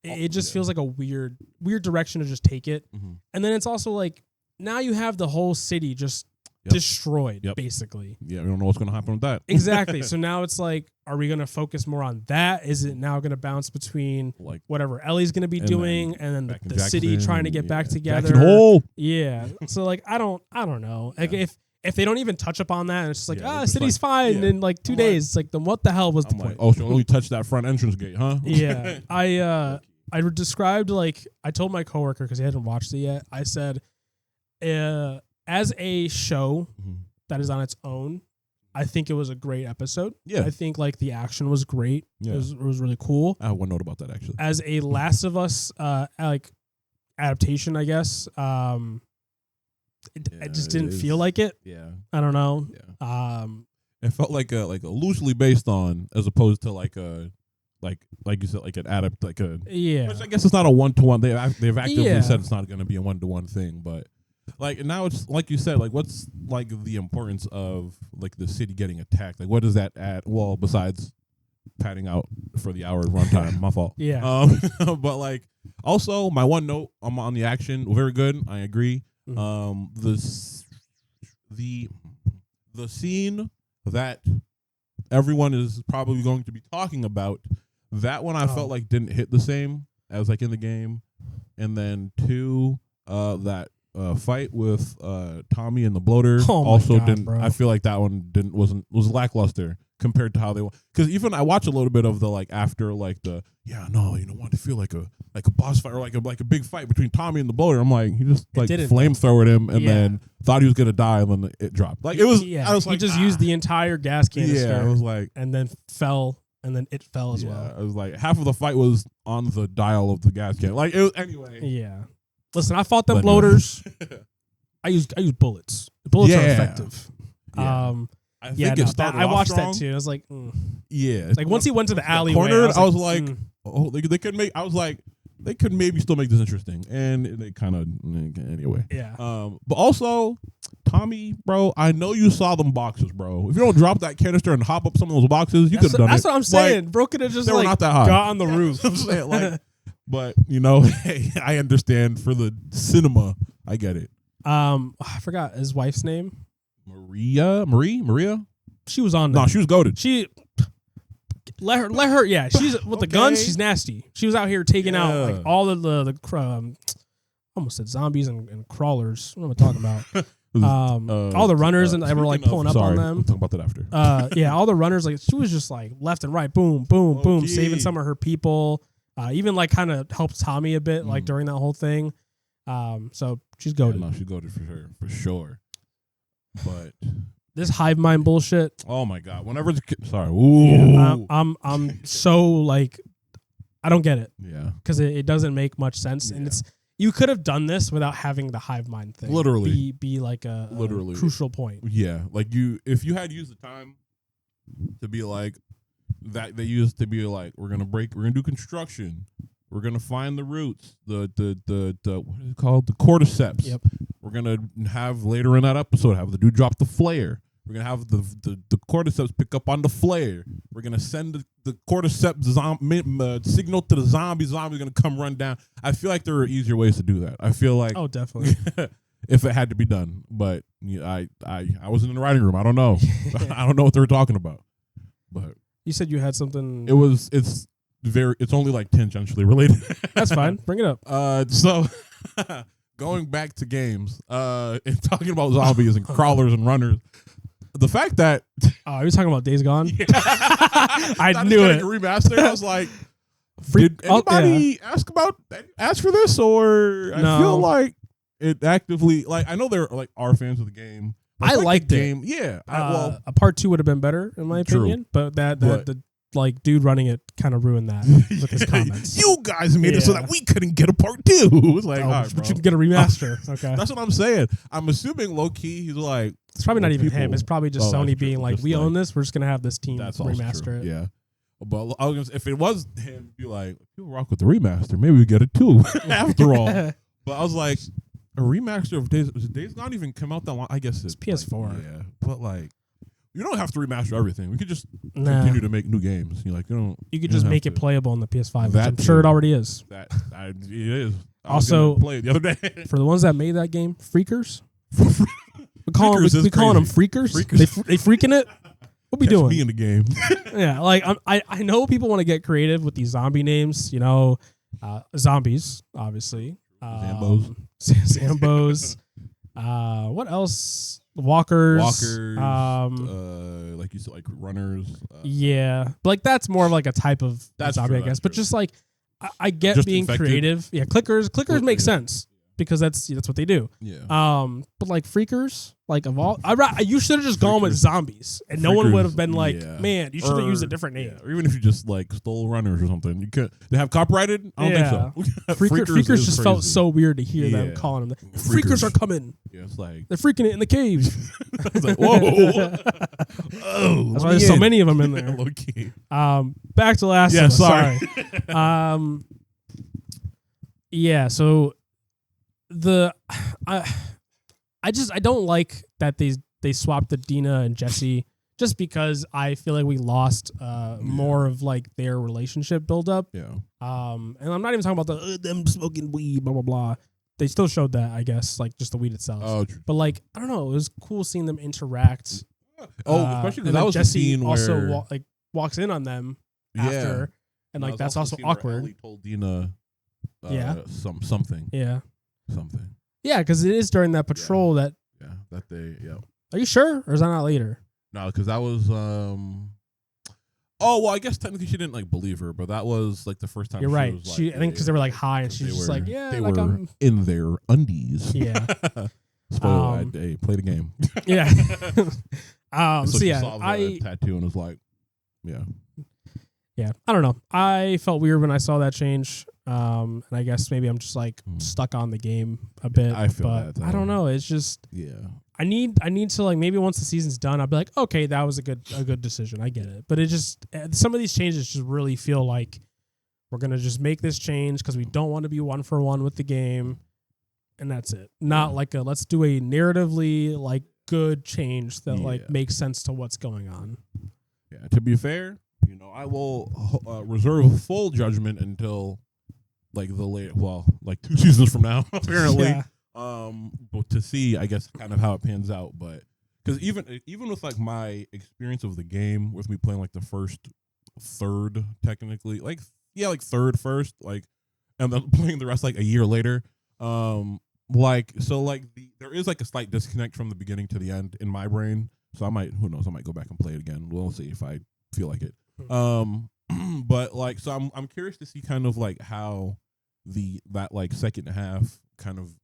It just feels like a weird direction to just take it. And then it's also like now you have the whole city just destroyed, basically. Yeah, we don't know what's going to happen with that. Exactly. So now it's like, are we going to focus more on that? Is it now going to bounce between like whatever Ellie's going to be and doing, and then back in the city Jackson, trying to get back together? Jackson Hole. Yeah. So like, I don't know. Like if they don't even touch upon that, and it's just like, they're just city's like, fine in like 2 days. It's like, then what the hell was the I'm point? like, oh, she only touched that front entrance gate, huh? Yeah. I described, like, I told my coworker, because he hadn't watched it yet, I said, as a show that is on its own, I think it was a great episode. Yeah. I think like the action was great. Yeah. It was really cool. I have one note about that actually. As a Last of Us like adaptation, I guess, I just didn't feel like it. Yeah. I don't know. Yeah. It felt like a loosely based on, as opposed to like a like you said, like an adapt, like a Which I guess it's not a 1-to-1. They've actively said it's not going to be a 1-to-1 thing, but like now it's like you said, like what's like the importance of like the city getting attacked? Like what does that add? Well, besides padding out for the hour of runtime, my fault. Yeah. But like also my one note on the action, very good. I agree. The scene that everyone is probably going to be talking about, that one I felt like didn't hit the same as like in the game. And then two, that fight with Tommy and the bloater also didn't. Bro. I feel like that one was lackluster compared to how they want. Because even I watch a little bit of the like after like the want to feel like a boss fight or like a big fight between Tommy and the bloater. I'm like, he just like flamethrowered him and then thought he was gonna die and then it dropped. Like it was. Yeah. I was he just used the entire gas canister. Yeah, I was like, and then fell. And then it fell as well. I was like, half of the fight was on the dial of the gas can. Like it was anyway. Yeah. Listen, I fought them bloaters. I used bullets. Bullets are effective. Yeah. I think it started I watched strong. that too. I was like, yeah. Like once he went to the alleyway, cornered, I was like, oh, they could make. I was like, they could maybe still make this interesting, and they kind of anyway. Yeah. But also, Tommy, bro, I know you saw them boxes, bro. If you don't drop that canister and hop up some of those boxes, you could have done it. That's what I'm saying. Like, bro could have just they were not that high. got on the roof. I'm saying, like, but you know, hey, I understand for the cinema. I get it. I forgot his wife's name. Maria. She was on there. No, she was goated. She let her. Yeah, she's with the guns. She's nasty. She was out here taking out like all of the almost said zombies and crawlers. What am I talking about? All the runners and they were like pulling up on them. We'll talk about that after. Yeah, all the runners, like she was just like left and right, boom, boom, boom, Okay. saving some of her people. Even like kind of helped Tommy a bit, like during that whole thing. So she's goated. Yeah, no, she's goated for sure. But This hive mind bullshit. oh my god, whenever sorry, ooh, Yeah, I'm so like, I don't get it yeah, because it doesn't make much sense, and it's you could have done this without having the hive mind thing. Literally. be like a crucial point. yeah. Like if you had used the time to be like that, they used to be like, we're gonna do construction, we're gonna find the roots, the what is it called, the cordyceps. Yep. We're gonna have later in that episode have the dude drop the flare. We're gonna have the cordyceps pick up on the flare. We're gonna send the cordyceps signal to the zombie. Zombie's gonna come run down. I feel like there are easier ways to do that. I feel like Definitely. if it had to be done, but I wasn't in the writing room. I don't know. I don't know what they were talking about. But You said you had something. It's only like tangentially related. That's fine. Bring it up. So going back to games, and talking about zombies and crawlers and runners, the fact that Are you talking about Days Gone? I knew it. Remastered. I was like, did anybody ask for this, or No. I feel like it actively, like, I know there are fans of the game. I liked the it. game. Yeah. A part 2 would have been better in my True. opinion, but the like dude running it kind of ruined that with his comments. You guys made it so that we couldn't get a part 2. It's like, all right, but bro. you can get a remaster. Okay, That's what I'm saying. I'm assuming low key he's like, it's probably not even people- him. It's probably just Oh, Sony that's true. being like, Just we like- own this. We're just gonna have this team that's also remaster true. it. Yeah. But I was gonna say, if it was him, be like, people rock with the remaster. Maybe we get it too. After all, but I was like, a remaster of Days Gone even come out that long? I guess it's PS4. Yeah, but like, you don't have to remaster everything. We could just Nah. continue to make new games. You're like, You could just don't make have it to. playable on the PS5, which That I'm sure it too. already is. It is. I was Also- gonna play it the other day. For the ones that made that game, freakers. We calling them freakers. Freakers. They freaking it. What we Catch doing? me in the game. Yeah, like I know people want to get creative with these zombie names. You know, zombies, obviously. Zambos. Zambos. What else? Walkers. Like you said, like runners. Yeah, but like that's more of like a type of That's zombie, true, I guess. that's But true. just like I get Just being infected. creative. Yeah, clickers make Yeah. sense because that's what they do. Yeah. But like freakers, like of all, you should have just gone with Freakers. zombies, and no one Freakers, would have been like, yeah. man, you should have used a Or- different name. Yeah, or even if you just like stole runners or something, you could. They have copyrighted. I don't think so. Freakers is just felt crazy. so weird to hear them Yeah. calling them. Freakers. Freakers are coming. Yeah, it's like, They're freaking it in the caves. it's like, whoa. Oh, That's why there's so many of them in there. Low key. Back to Last Yeah, of Us. sorry. Yeah. So I don't like that they swapped the Dina and Jesse just because I feel like we lost more of like their relationship buildup. Yeah. And I'm not even talking about the them smoking weed, blah blah blah. They still showed that, I guess, like just the weed itself. Oh, true. But like I don't know, it was cool seeing them interact. Especially because and that then was the Jesse scene also where walks in on them Yeah. after, and like was that's the also scene where awkward. Ellie told Dina, Yeah. something. Yeah, Something. yeah, because it is during that patrol that. Yeah, that they. Yeah. Are you sure, or is that not later? No, because that was. Oh well, I guess technically she didn't like believe her, but that was like the first time. You're she right. Was, like, I think because they were like high, and 'cause she's they just were- like, yeah, they like were I'm. in their undies. Yeah, Spoiler, hey, play the game. yeah. So So she yeah, saw the tattoo and was like, yeah. Yeah, I don't know. I felt weird when I saw that change. And I guess maybe I'm just like stuck on the game a bit. I feel but that, I don't know. It's just Yeah. I need to like maybe once the season's done, I'll be like, okay, that was a good decision. I get it. But it just some of these changes just really feel like we're gonna just make this change because we don't want to be 1-for-1 with the game, and that's it. Not like let's do a narratively like good change that like makes sense to what's going on. Yeah. To be fair, I will reserve full judgment until like like 2 seasons from now, apparently. Yeah. But to see, I guess, kind of how it pans out. But because even with like my experience of the game, with me playing like the first third, technically, like third first, like, and then playing the rest like a year later, there is like a slight disconnect from the beginning to the end in my brain. So who knows, I might go back and play it again. We'll see if I feel like it. But like, so I'm curious to see kind of like how that like second half kind of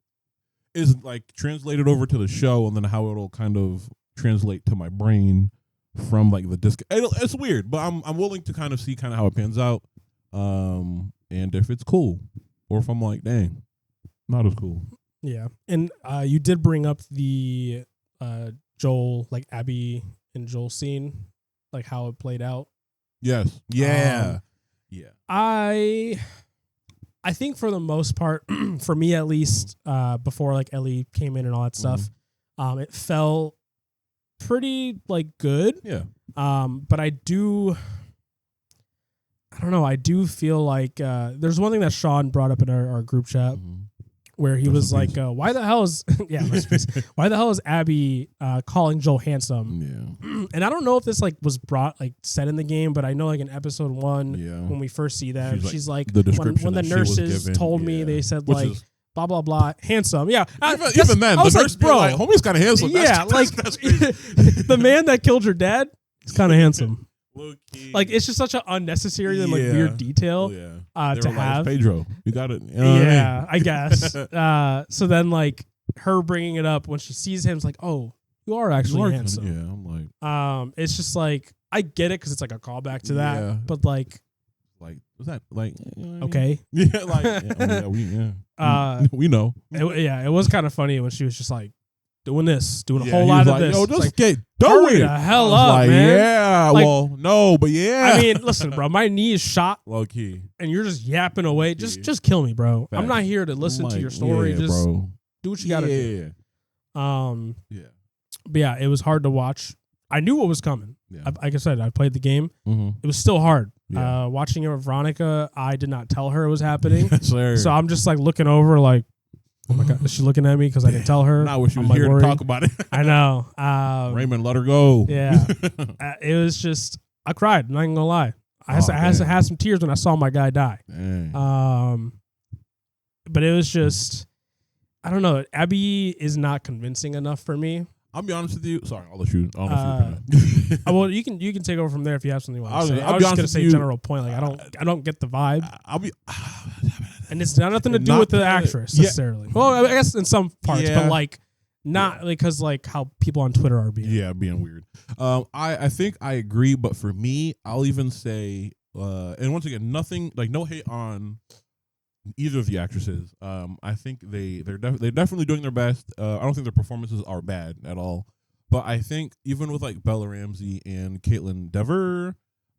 is like translated over to the show, and then how it'll kind of translate to my brain from like the disc. It's weird, but I'm willing to kind of see kind of how it pans out, and if it's cool, or if I'm like, dang, not as cool. Yeah, and you did bring up the Joel, like Abby and Joel scene, like how it played out. Yes. Yeah. Yeah. I think for the most part, for me at least, before like Ellie came in and all that stuff, it felt pretty like good. Yeah. But I don't know. I do feel like there's one thing that Shawn brought up in our group chat where he was like, why the hell is why the hell is Abby calling Joel handsome? Yeah. And I don't know if this like was said in the game, but I know like in episode 1 when we first see that, she's like the description when the nurses told me, they said like blah blah blah handsome. Yeah. Even then, the nurse, bro, like, homie's kind of handsome. Yeah, that's the man that killed your dad is kind of handsome. Like, it's just such an unnecessary and like weird detail to have. Pedro, you got it. I guess. So then like her bringing it up when she sees him, it's like, oh, you are actually handsome. Yeah, I'm like, it's just like, I get it because it's like a callback to that, but like was that like okay? Yeah, like we know. It was kind of funny when she was just like doing a whole lot of this. Yo, just like, get hurry the hell up, like, man. Yeah, like, well, no, but yeah. I mean, listen, bro, my knee is shot. Low key. And you're just yapping away. Just kill me, bro. Fact. I'm not here to listen to your story. Just bro. Do what you gotta do. Yeah. But yeah, it was hard to watch. I knew what was coming. Yeah. Like I said, I played the game. It was still hard. Yeah. Watching it with Veronica, I did not tell her it was happening. So I'm just like looking over like, oh my God, is she looking at me because I didn't tell her? Not when she was like here worried. to talk about it. I know. Raymond, let her go. Yeah. It was just, I cried. I'm not even gonna lie. I had to have some tears when I saw my guy die. Dang. But it was just, I don't know. Abby is not convincing enough for me. I'll be honest with you. Sorry, I'll let you. Well, you can take over from there if you have something you want to say. I was just gonna say general point. Like I don't get the vibe. And it's got nothing to do with the actress necessarily. Well, I guess in some parts, but like not because like how people on Twitter are being weird. I think I agree, but for me, I'll even say, and once again, nothing like no hate on either of the actresses. I think they're definitely doing their best. I don't think their performances are bad at all. But I think even with like Bella Ramsey and Caitlin Dever,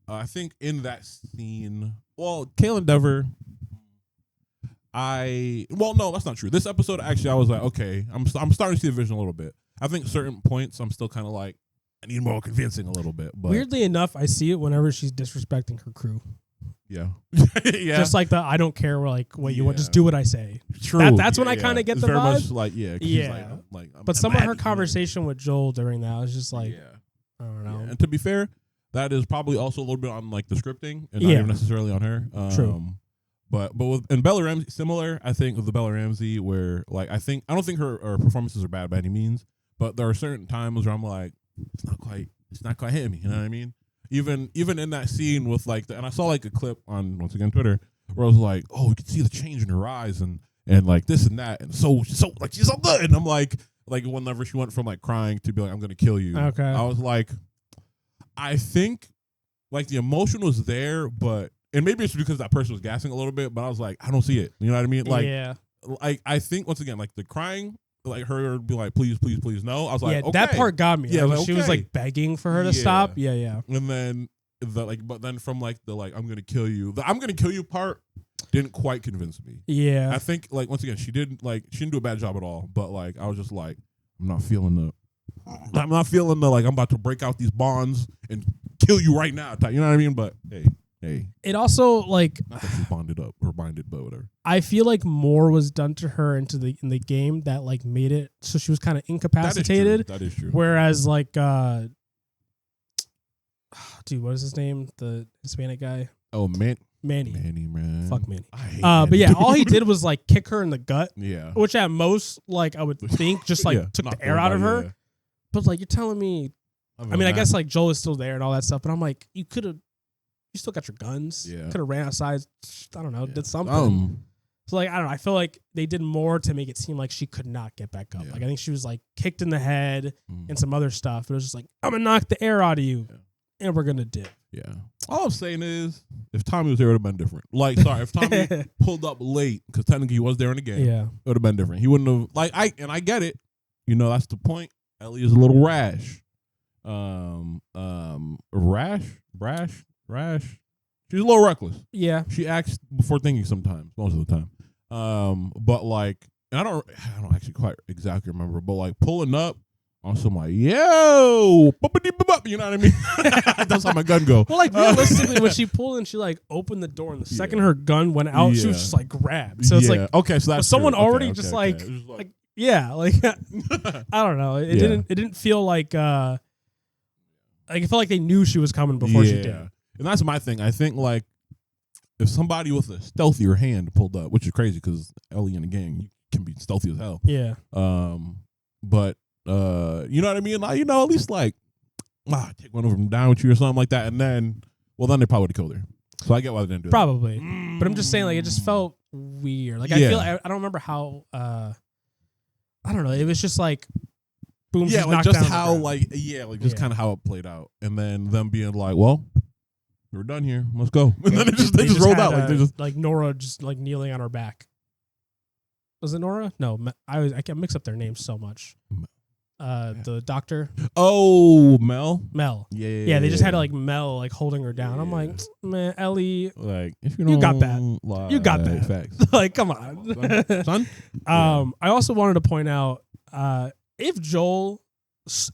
I think in that scene, Caitlin Dever, no, that's not true. This episode, actually, I was like, okay, I'm starting to see the vision a little bit. I think certain points, I'm still kind of like, I need more convincing a little bit. But weirdly enough, I see it whenever she's disrespecting her crew. Yeah. Just like I don't care like what you want, just do what I say. True. That's when I kind of get it's the very vibe. Much like, like but some of her conversation with Joel during that was just like, I don't know. And to be fair, that is probably also a little bit on like the scripting and not even necessarily on her. True. But with Bella Ramsey, similar, I think, with the Bella Ramsey, where like I don't think her performances are bad by any means, but there are certain times where I'm like, it's not quite hitting me. You know what I mean? Even in that scene with like and I saw like a clip on once again Twitter where I was like, oh, you can see the change in her eyes and like this and that, and so like she's so good, and I'm like whenever she went from like crying to be like, I'm gonna kill you. Okay. I was like, I think like the emotion was there, but and maybe it's because that person was gassing a little bit, but I was like, I don't see it. You know what I mean? Like I think once again, like the crying, like her would be like, please, please, please, no. I was like, okay. That part got me. Yeah, like, she was like begging for her to stop. Yeah. And then but then from like the like I'm gonna kill you part didn't quite convince me. Yeah. I think like once again she didn't do a bad job at all. But like I was just like, I'm not feeling the like I'm about to break out these bonds and kill you right now. You know what I mean? But hey. It also like not that she's bonded, but whatever. I feel like more was done to her in the game that like made it so she was kind of incapacitated. That is true. Whereas like dude, what is his name? The Hispanic guy. Oh man, Manny, man. fuck Manny. I hate But Manny. yeah, all he did was like kick her in the gut, Yeah. which at most, like I would think, just like took Knock the air out of her. yeah. But like you're telling me, I mean, I guess like Joel is still there and all that stuff, but I'm like, you still got your guns. Yeah. Could have ran outside. I don't know, did something. So like I don't know. I feel like they did more to make it seem like she could not get back up. Yeah. Like I think she was like kicked in the head and some other stuff. It was just like, I'm gonna knock the air out of you, and we're gonna dip. Yeah. All I'm saying is, if Tommy was there, it would have been different. Like, sorry, if Tommy pulled up late, because technically he was there in the game, Yeah. it would have been different. He wouldn't have, like, I get it. You know, that's the point. Ellie is a little rash. Rash. She's a little reckless. Yeah. She acts before thinking sometimes, most of the time. But like, and I don't actually quite exactly remember, but like pulling up on some like, yo, you know what I mean? That's how my gun go. Well, like realistically, when she pulled and she like opened the door, and the second her gun went out, she was just like grabbed. So it's like, okay, so that's someone true. already Okay, just okay. like yeah, like I don't know. It didn't feel like it felt like they knew she was coming before she did. And that's my thing. I think like if somebody with a stealthier hand pulled up, which is crazy because Ellie in the gang, you can be stealthy as hell. Yeah. But you know what I mean? Like, you know, at least like take one of them down with you or something like that, and then they probably would have killed her. So I get why they didn't do probably. But I'm just saying, like, it just felt weird. Like I don't remember how I don't know. It was just like boom. Yeah, like just how just kind of how it played out, and then them being like, well, we're done here. Let's go. And then they just rolled out. Like they just like Nora just like kneeling on her back. Was it Nora? No, I can mix up their names so much. The doctor. Oh, Mel. Yeah. They just had like Mel like holding her down. I'm like, man, Ellie. Like if you got that. You got that. Facts. Like, come on, son. I also wanted to point out if Joel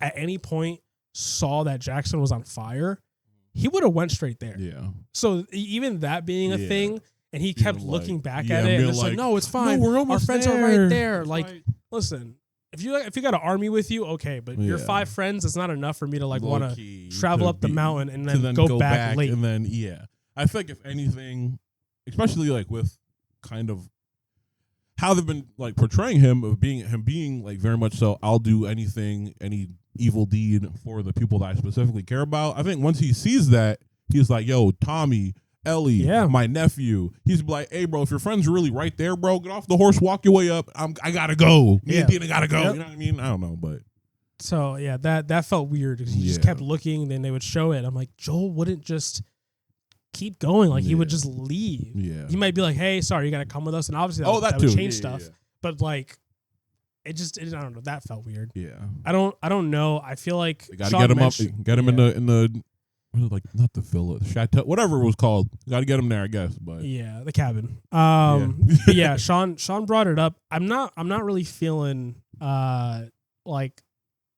at any point saw that Jackson was on fire, he would have went straight there. Yeah. So even that being a thing, and he kept looking back at it, and and it's like, no, it's fine. No, we're our almost friends there. are right there. It's like, listen, if you got an army with you, okay, but your 5 friends, it's not enough for me to like want to travel up the mountain and then go back late. And then I feel like if anything, especially like with kind of how they've been like portraying him of being like very much so, I'll do anything, any evil deed for the people that I specifically care about. I think once he sees that, he's like, yo, Tommy, Ellie, my nephew. He's like, hey, bro, if your friend's really right there, bro, get off the horse, walk your way up. I gotta go. Me and Dina gotta go. Yep. You know what I mean? I don't know, but so yeah, that felt weird because he just kept looking. Then they would show it. I'm like, Joel wouldn't just keep going. Like he would just leave. Yeah, he might be like, hey, sorry, you gotta come with us. And obviously that would change stuff. Yeah. But like, it I don't know. That felt weird. Yeah, I don't know. I feel like you gotta get him up, get him in the. Like not the villa, the chateau, whatever it was called. Got to get him there, I guess. But yeah, the cabin. But yeah, Shawn brought it up. I'm not really feeling like,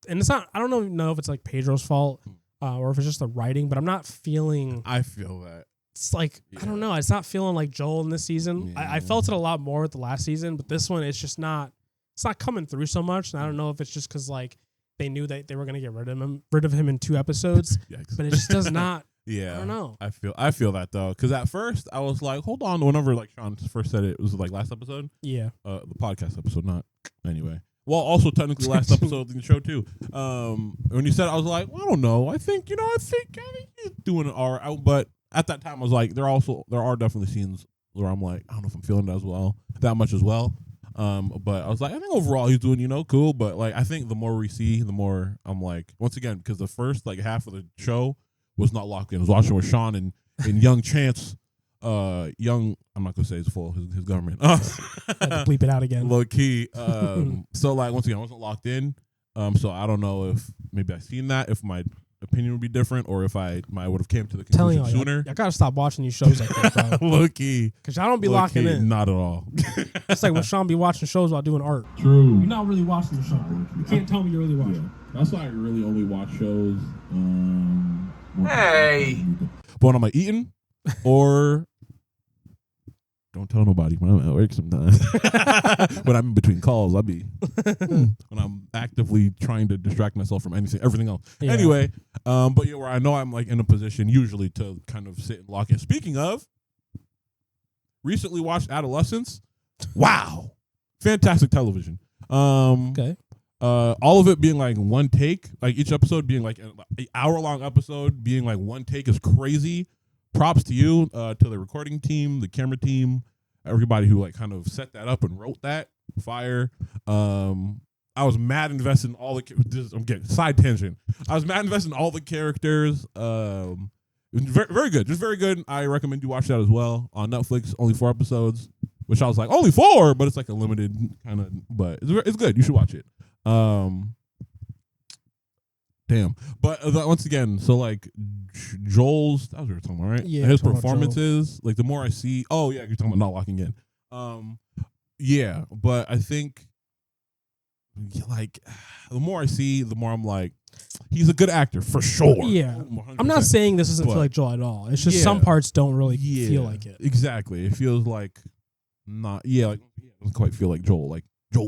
and it's not. I don't know if it's like Pedro's fault or if it's just the writing, but I'm not feeling. I feel that it's like I don't know. It's not feeling like Joel in this season. Yeah. I felt it a lot more with the last season, but this one it's just not. It's not coming through so much. And I don't know if it's just because like. They knew that they were going to get rid of him in 2 episodes, but it just does not. Yeah, I don't know. I feel that though, because at first I was like, hold on. Whenever like Shawn first said it was like last episode. Yeah, the podcast episode, not anyway. Well, also technically last episode in the show too. When you said it, I was like, well, I don't know. I think he's doing it all right. But at that time, I was like, there are definitely scenes where I'm like, I don't know if I'm feeling that much as well. But I was like, I think overall he's doing, cool. But like, I think the more we see, the more I'm like, once again, because the first like half of the show was not locked in. I was watching with Shawn and young Chance, I'm not gonna say his government. Bleep it out again. Low key. So like once again, I wasn't locked in. So I don't know if maybe I seen that, if my opinion would be different, or if I would have came to the conclusion sooner. I gotta stop watching these shows like that, bro. Low key. Because I don't be locking in. Not at all. It's like when Shawn be watching shows while doing art. True. You're not really watching the show. You can't tell me you're really watching. Yeah. That's why I really only watch shows. Hey. But when I'm like eating, or don't tell nobody when I'm at work sometimes. When I'm in between calls, I'll be when I'm actively trying to distract myself from everything else. Yeah. Anyway, but yeah, where I know I'm like in a position usually to kind of sit and lock in. Speaking of, recently watched Adolescence. Wow, fantastic television. Okay. All of it being like one take, like each episode being like an hour-long episode, being like one take is crazy. Props to you, to the recording team, the camera team, everybody who like kind of set that up and wrote that. Fire. I was mad invested in all the. I'm getting side tangent. I was mad invested in all the characters. It was very, very good, just very good. I recommend you watch that as well on Netflix. Only 4 episodes, which I was like only 4, but it's like a limited kind of. But it's good. You should watch it. Damn. But once again, so like Joel's, that was what we were talking about, right? Yeah. His performances, like the more I see, oh yeah, you're talking about not locking in. Yeah, but I think like the more I see, the more I'm like, he's a good actor for sure. Yeah. 100%. I'm not saying this doesn't feel like Joel at all. It's just some parts don't really feel like it. Exactly. It feels like not, like it doesn't quite feel like Joel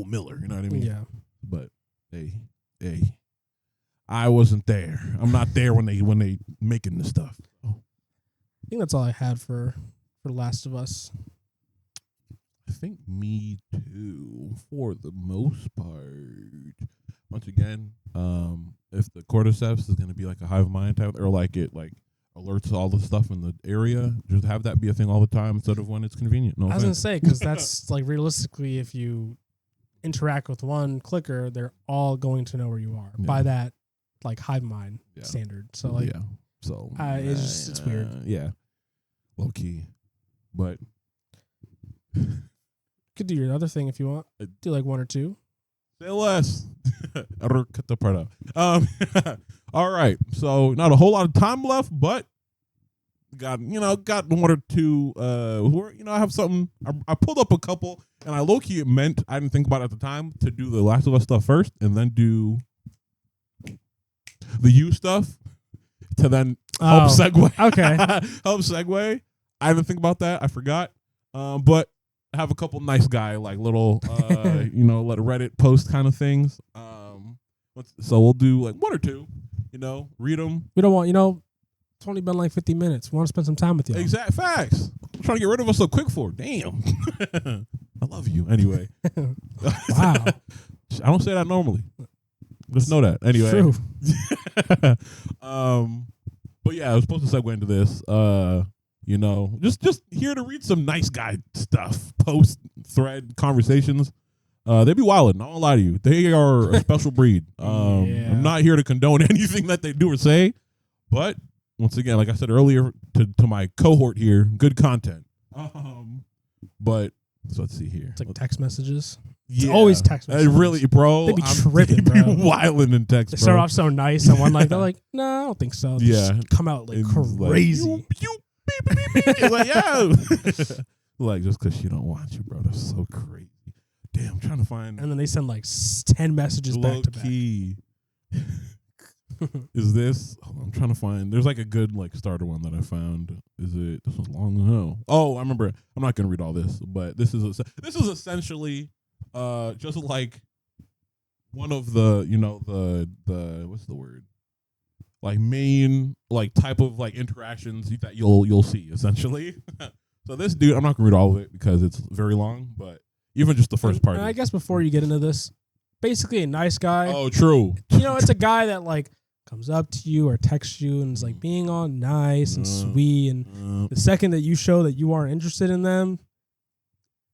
Miller, you know what I mean? Yeah. But hey, I wasn't there. I'm not there when they making this stuff. I think that's all I had for Last of Us. I think me too, for the most part. Once again, if the cordyceps is going to be like a hive mind type, or like it like alerts all the stuff in the area, just have that be a thing all the time instead of when it's convenient. No I was going offense. to say, because that's like realistically, if you interact with one clicker, they're all going to know where you are by that like hive mind standard. So like, it's weird. Yeah, low key, but could do your other thing if you want. Do like 1 or 2. Say less. Cut the part out. All right. So not a whole lot of time left, but got 1 or 2. I have something. I pulled up a couple, and I low key meant I didn't think about it at the time to do the Last of Us stuff first, and then do the you stuff to then help segue. Okay. Help segue. I didn't think about that. I forgot. But I have a couple nice guy like little let Reddit post kind of things. So we'll do like 1 or 2. Read them. We don't want it's only been like 50 minutes. We want to spend some time with you. Exact facts. I'm trying to get rid of us so quick for. Damn. I love you anyway. Wow. I don't say that normally. Just know that. Anyway. True. But yeah, I was supposed to segue into this. Just here to read some nice guy stuff, post thread conversations. They be wildin'. I won't lie to you. They are a special breed. I'm not here to condone anything that they do or say, but once again, like I said earlier to my cohort here, good content. But so let's see here. It's like text messages. Yeah. It's always text messages. Really, bro. They be tripping, bro. Wildin' in text, They bro. start off so nice, and one like they're like, no, I don't think so. They just come out like crazy. Like, you beep, beep, beep. Like, yo. Like, just because she don't want you, bro. That's so crazy. Damn, I'm trying to find. And then they send like 10 messages back to back. Is this? I'm trying to find. There's like a good like starter one that I found. Is it? This was long ago. Oh, I remember. I'm not gonna read all this, but this is essentially just like one of the the what's the word, like main like type of like interactions that you'll see essentially. So this dude, I'm not gonna read all of it because it's very long, but even just the first part. And I guess before you get into this, basically a nice guy. Oh, true. It's a guy that like comes up to you or texts you and is like being all nice and sweet. And the second that you show that you aren't interested in them,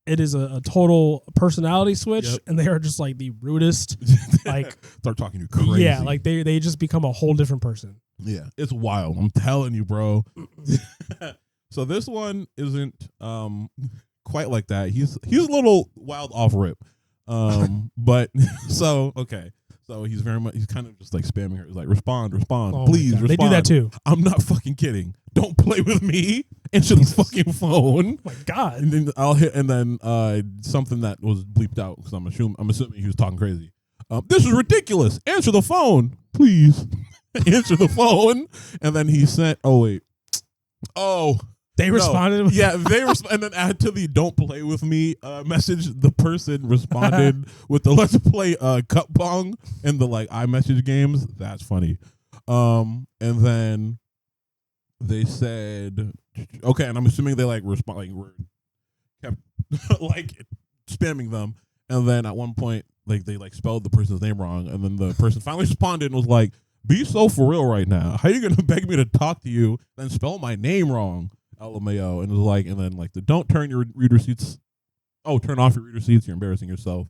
it is a total personality switch. Yep. And they are just like the rudest. Like start talking to you crazy. Yeah, like they just become a whole different person. Yeah, it's wild. I'm telling you, bro. So this one isn't quite like that. He's a little wild off rip. But so okay. So he's kind of just like spamming her. He's like, respond, please respond. They do that too. I'm not fucking kidding. Don't play with me. Answer the fucking phone. Oh my God. And then I'll hit, and then something that was bleeped out because I'm assuming he was talking crazy. This is ridiculous. Answer the phone, please. Answer the phone. And then he sent. Oh wait. Oh. They responded. Yeah, they and then add to the "don't play with me" message. The person responded with the "let's play cup pong" and the like iMessage games. That's funny. And then they said, okay, and I'm assuming they like respond like like spamming them. And then at one point, like they like spelled the person's name wrong, and then the person finally responded and was like, "Be so for real right now. How are you gonna beg me to talk to you then spell my name wrong?" LMAO. And it was like, and then like the don't turn your read receipts. Oh, turn off your read receipts. You're embarrassing yourself.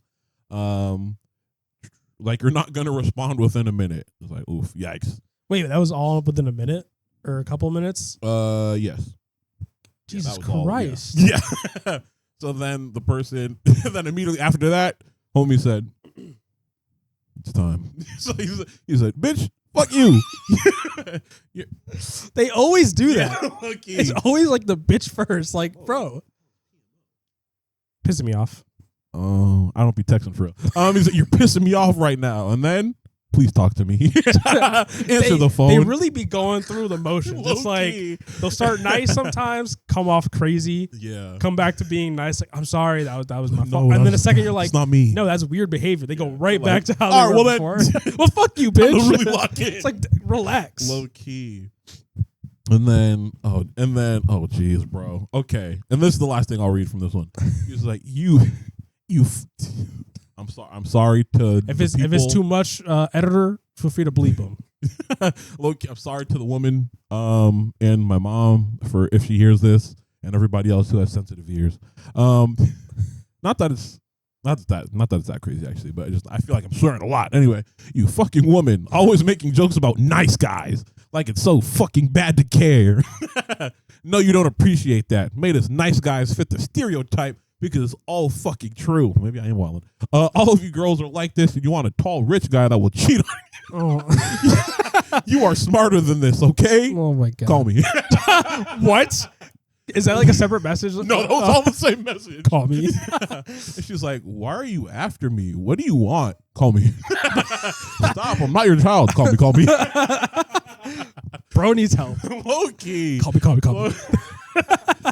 Like you're not gonna respond within a minute. It's like, oof, yikes. Wait, that was all within a minute or a couple minutes? Yes. Jesus all, Christ. yeah. So then the person, then immediately after that, homie said, "It's time." So he said, "Bitch, fuck you." They always do that. Yeah, It's always like the bitch first. Like, bro, pissing me off. Oh, I don't be texting for real. He's like, "You're pissing me off right now," and then please talk to me. Answer the phone. They really be going through the motions. It's like they'll start nice sometimes, come off crazy, come back to being nice. Like, I'm sorry, that was my fault. And then a second you're like, it's not me. No, that's weird behavior. They go right like, back to how they were before. Well, fuck you, bitch. Really lock in. It's like, relax. Low key. And then, oh, geez, bro. Okay. And this is the last thing I'll read from this one. He's like, I'm sorry to if it's too much, editor, feel free to bleep them. Look, I'm sorry to the woman and my mom for if she hears this, and everybody else who has sensitive ears. Not that it's that crazy actually, but I feel like I'm swearing a lot. Anyway, you fucking woman, always making jokes about nice guys like it's so fucking bad to care. No, you don't appreciate that. Made us nice guys fit the stereotype. Because it's all fucking true. Maybe I am wilding. All of you girls are like this, and you want a tall, rich guy that will cheat on you. Oh. You are smarter than this, okay? Oh my god. Call me. What? Is that like a separate message? No, that was all the same message. Call me. And she's like, "Why are you after me? What do you want? Call me." Stop! I'm not your child. Call me. Bro needs help. Low-key. Call me.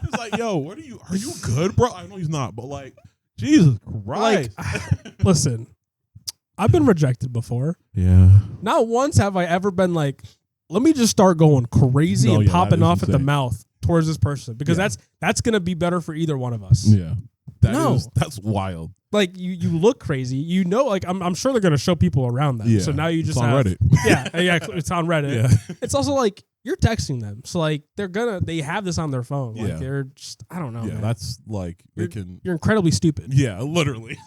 He's like, "Yo, are you good, bro?" I know he's not, but like, Jesus Christ. Like, listen, I've been rejected before. Yeah. Not once have I ever been like, let me just start going crazy and popping off at the mouth towards this person because that's gonna be better for either one of us. Yeah. That's wild. Like you look crazy. You know, like I'm sure they're gonna show people around them. Yeah. So now you just it's on Reddit. Yeah, it's on Reddit. Yeah. It's also like you're texting them. So like they have this on their phone. Like Yeah. they're just I don't know. Yeah, man. that's like you're incredibly stupid. Yeah, literally.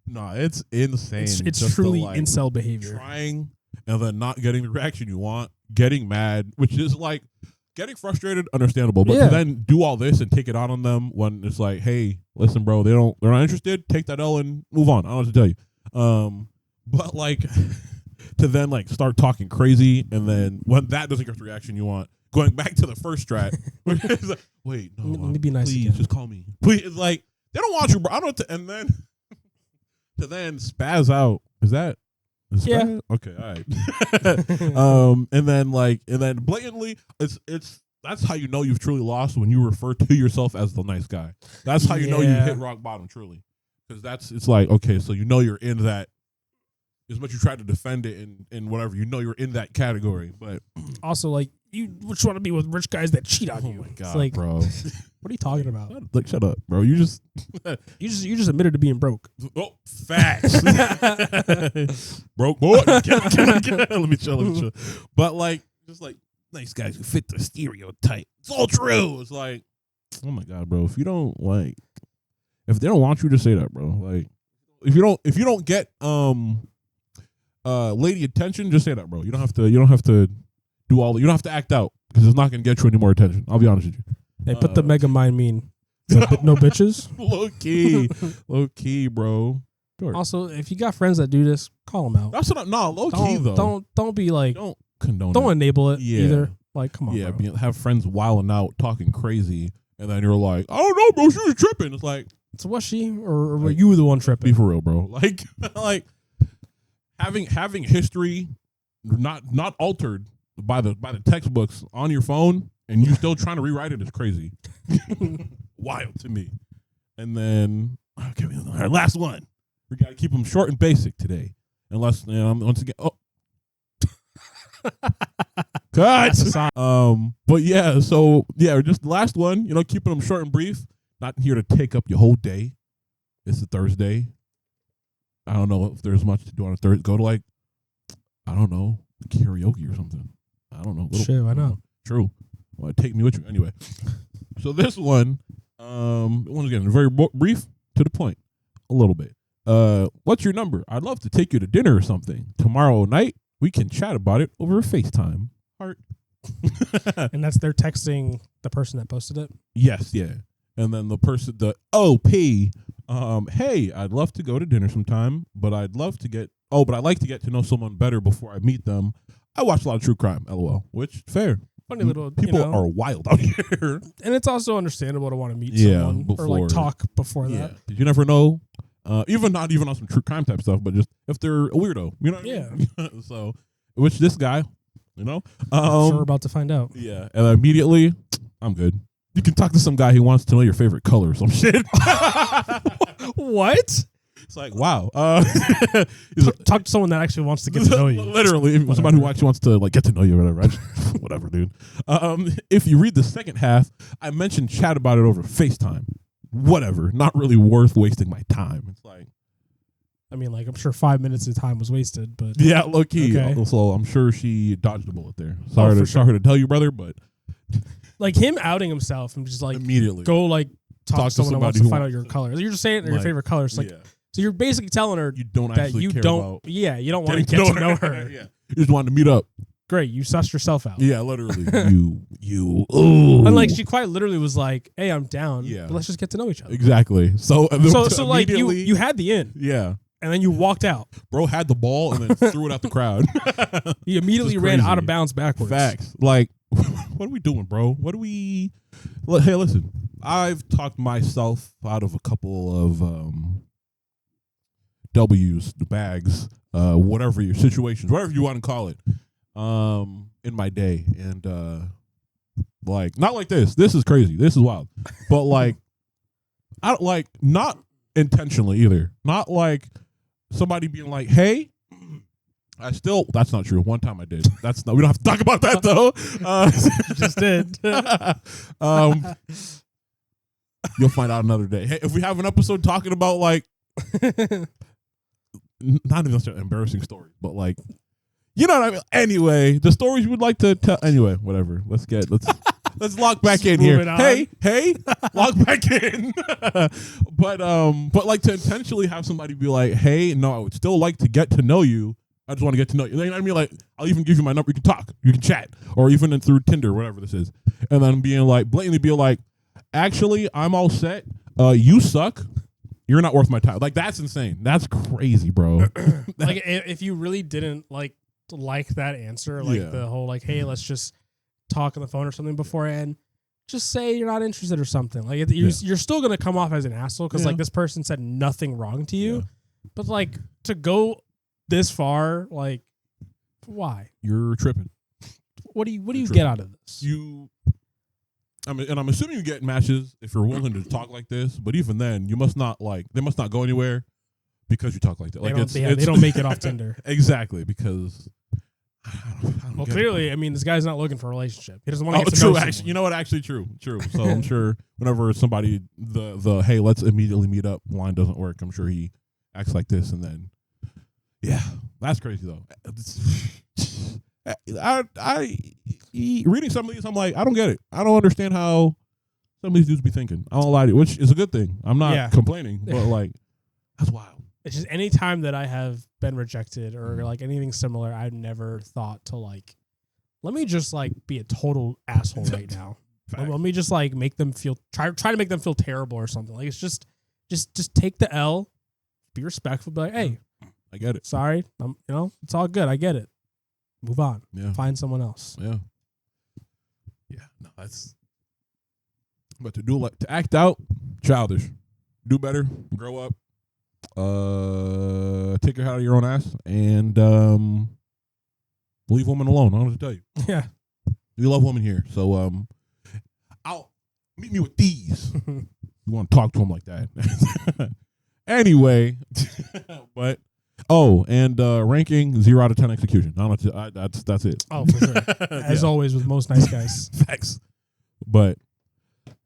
No, it's insane. It's truly incel behavior. Trying and then not getting the reaction you want, getting mad, which is like getting frustrated, understandable. But to then do all this and take it out on them when it's like, hey, listen, bro, they're not interested. Take that L and move on. I don't know what to tell you. But like to then like start talking crazy, and then when that doesn't get the reaction you want, going back to the first strat. It's like, wait, no, let me be nice please, again. just call me. Please, it's like they don't want you, bro. I don't. And then to then spaz out. Is that? Yeah. Okay. All right. and then blatantly, it's that's how you know you've truly lost when you refer to yourself as the nice guy. That's how you know you hit rock bottom truly, because it's like, okay, so you know you're in that. As much you try to defend it and whatever, you know you're in that category. But also, like, you just want to be with rich guys that cheat on you. Oh my god, it's like, bro! What are you talking about? Like, shut up, bro. You just admitted to being broke. Oh, facts. Broke boy. Let me chill. But like, just like nice guys who fit the stereotype. It's all true. It's like, oh my god, bro. If they don't want you to say that, bro. Like, if you don't get lady attention, just say that, bro. You don't have to do all. You don't have to act out because it's not gonna get you any more attention. I'll be honest with you. Hey, put the mega mind mean. No bitches. Low key, bro. Sure. Also, if you got friends that do this, call them out. That's what. Low key though. Don't be like. Don't condone. Don't it. enable it either. Like, come on. Yeah, bro. have friends wilding out, talking crazy, and then you're like, I don't know, bro. She was tripping. It's like, so was she, or were you the one tripping? Be for real, bro. Like having history not altered by the textbooks on your phone, and you still trying to rewrite it is crazy. Wild to me. And then our last one. We gotta keep them short and basic today, unless once again. Oh. Cut. But yeah, so yeah, just the last one. Keeping them short and brief. not here to take up your whole day. It's a Thursday. I don't know if there's much to do on a Thursday. Go to like, I don't know, karaoke or something. I don't know. Shit, why not? True. Well, take me with you anyway. So this one, once again, very brief, to the point, a little bit. What's your number? I'd love to take you to dinner or something. Tomorrow night, we can chat about it over FaceTime. Heart. And that's they're texting the person that posted it? Yes, yeah. And then the person, the OP, hey, I'd love to go to dinner sometime, but I'd like to get to know someone better before I meet them. I watch a lot of true crime, LOL, which, fair. Funny little, people are wild out here. And it's also understandable to want to meet someone before, or like talk before that. You never know. Not even on some true crime type stuff, but just if they're a weirdo, you know what I mean? So, which this guy, you know, I'm sure we're about to find out. Yeah, and immediately, I'm good. You can talk to some guy who wants to know your favorite color or some shit. What? It's like, wow. Talk to someone that actually wants to get to know you. Literally, somebody who actually wants to like get to know you or whatever. Whatever, dude. If you read the second half, I mentioned chat about it over FaceTime. Whatever. Not really worth wasting my time. It's like, I mean, like, I'm sure 5 minutes of time was wasted, but yeah, low key. Okay. So I'm sure she dodged a bullet there. Sorry to tell you, brother, but like him outing himself and just like immediately go like talk to someone that wants to find out your color. You're just saying your favorite color. It's like, so you're basically telling her you don't that actually you care don't. about Yeah, you don't want to get to know her. Yeah, you just wanted to meet up. Great, you sussed yourself out. Yeah, literally. you. Ooh. And like she quite literally was like, "Hey, I'm down. Yeah. But let's just get to know each other." Exactly. So like you had the in. Yeah. And then you walked out. Bro had the ball and then threw it out the crowd. He immediately ran out of bounds backwards. Facts. Like, what are we doing, bro? Hey, listen. I've talked myself out of a couple of W's, the bags, whatever your situations, whatever you want to call it, in my day. And like, not like this. This is crazy. This is wild. But like, I don't like, not intentionally either. Not like somebody being like, hey, that's not true. One time I did. We don't have to talk about that though. You just did. You'll find out another day. Hey, if we have an episode talking about like, not even an embarrassing story, but like, you know what I mean? Anyway, the stories you would like to tell. Anyway, whatever. Let's lock back in here. Hey, lock back in. But like to intentionally have somebody be like, hey, no, I would still like to get to know you. I just want to get to know you. You know what I mean? Like, I'll even give you my number. You can talk. You can chat. Or even through Tinder, whatever this is. And then blatantly be like, actually, I'm all set. You suck. You're not worth my time. Like, that's insane. That's crazy, bro. Like, if you really didn't like that answer, like the whole like, hey, let's just talk on the phone or something beforehand, just say you're not interested or something. Like, you're still going to come off as an asshole because like this person said nothing wrong to you. But like, to go this far, like, why? You're tripping. What do you get out of this? I'm assuming you get matches if you're willing to talk like this, but even then, they must not go anywhere because you talk like that. Like they don't make it off Tinder. Exactly, because I don't clearly, I mean, this guy's not looking for a relationship. He doesn't want to get to know someone. Actually, you know what? Actually, true. So I'm sure whenever somebody the hey, let's immediately meet up line doesn't work, I'm sure he acts like this, and then that's crazy though. I reading some of these, I'm like, I don't get it. I don't understand how some of these dudes be thinking. I don't lie to you, which is a good thing. I'm not complaining, but like, that's wild. It's just any time that I have been rejected or like anything similar, I've never thought to like, let me just like be a total asshole right now. Let me just like make them feel try to make them feel terrible or something. Like, it's just take the L, be respectful, be like, hey, I get it. Sorry, it's all good. I get it. Move on. Yeah. Find someone else. Yeah. Yeah. No, that's. But to act out, childish. Do better. Grow up. Take your head out of your own ass and leave women alone. I don't know what to tell you. Yeah. We love women here, so I'll meet me with these. You want to talk to them like that? Anyway, but. Oh, and ranking 0 out of 10 execution. I don't know. That's it. Oh, for sure. As always with most nice guys. Facts. But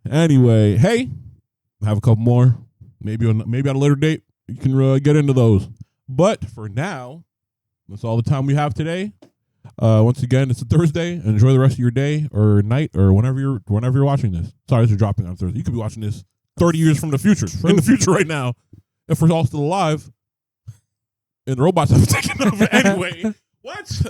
anyway, hey, have a couple more. Maybe at a later date, you can get into those. But for now, that's all the time we have today. Once again, it's a Thursday. Enjoy the rest of your day or night or whenever you're watching this. Sorry, this is dropping on Thursday. You could be watching this 30 years from the future. In the future right now. If we're all still alive and the robots have taken over anyway. It's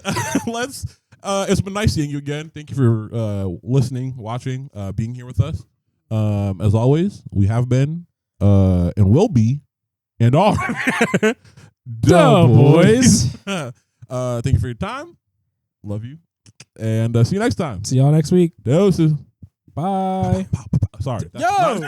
been nice seeing you again. Thank you for listening, watching, being here with us. As always, we have been and will be and are Boys. Thank you for your time. Love you. And see you next time. See y'all next week. Doses. Bye. Sorry. Yo!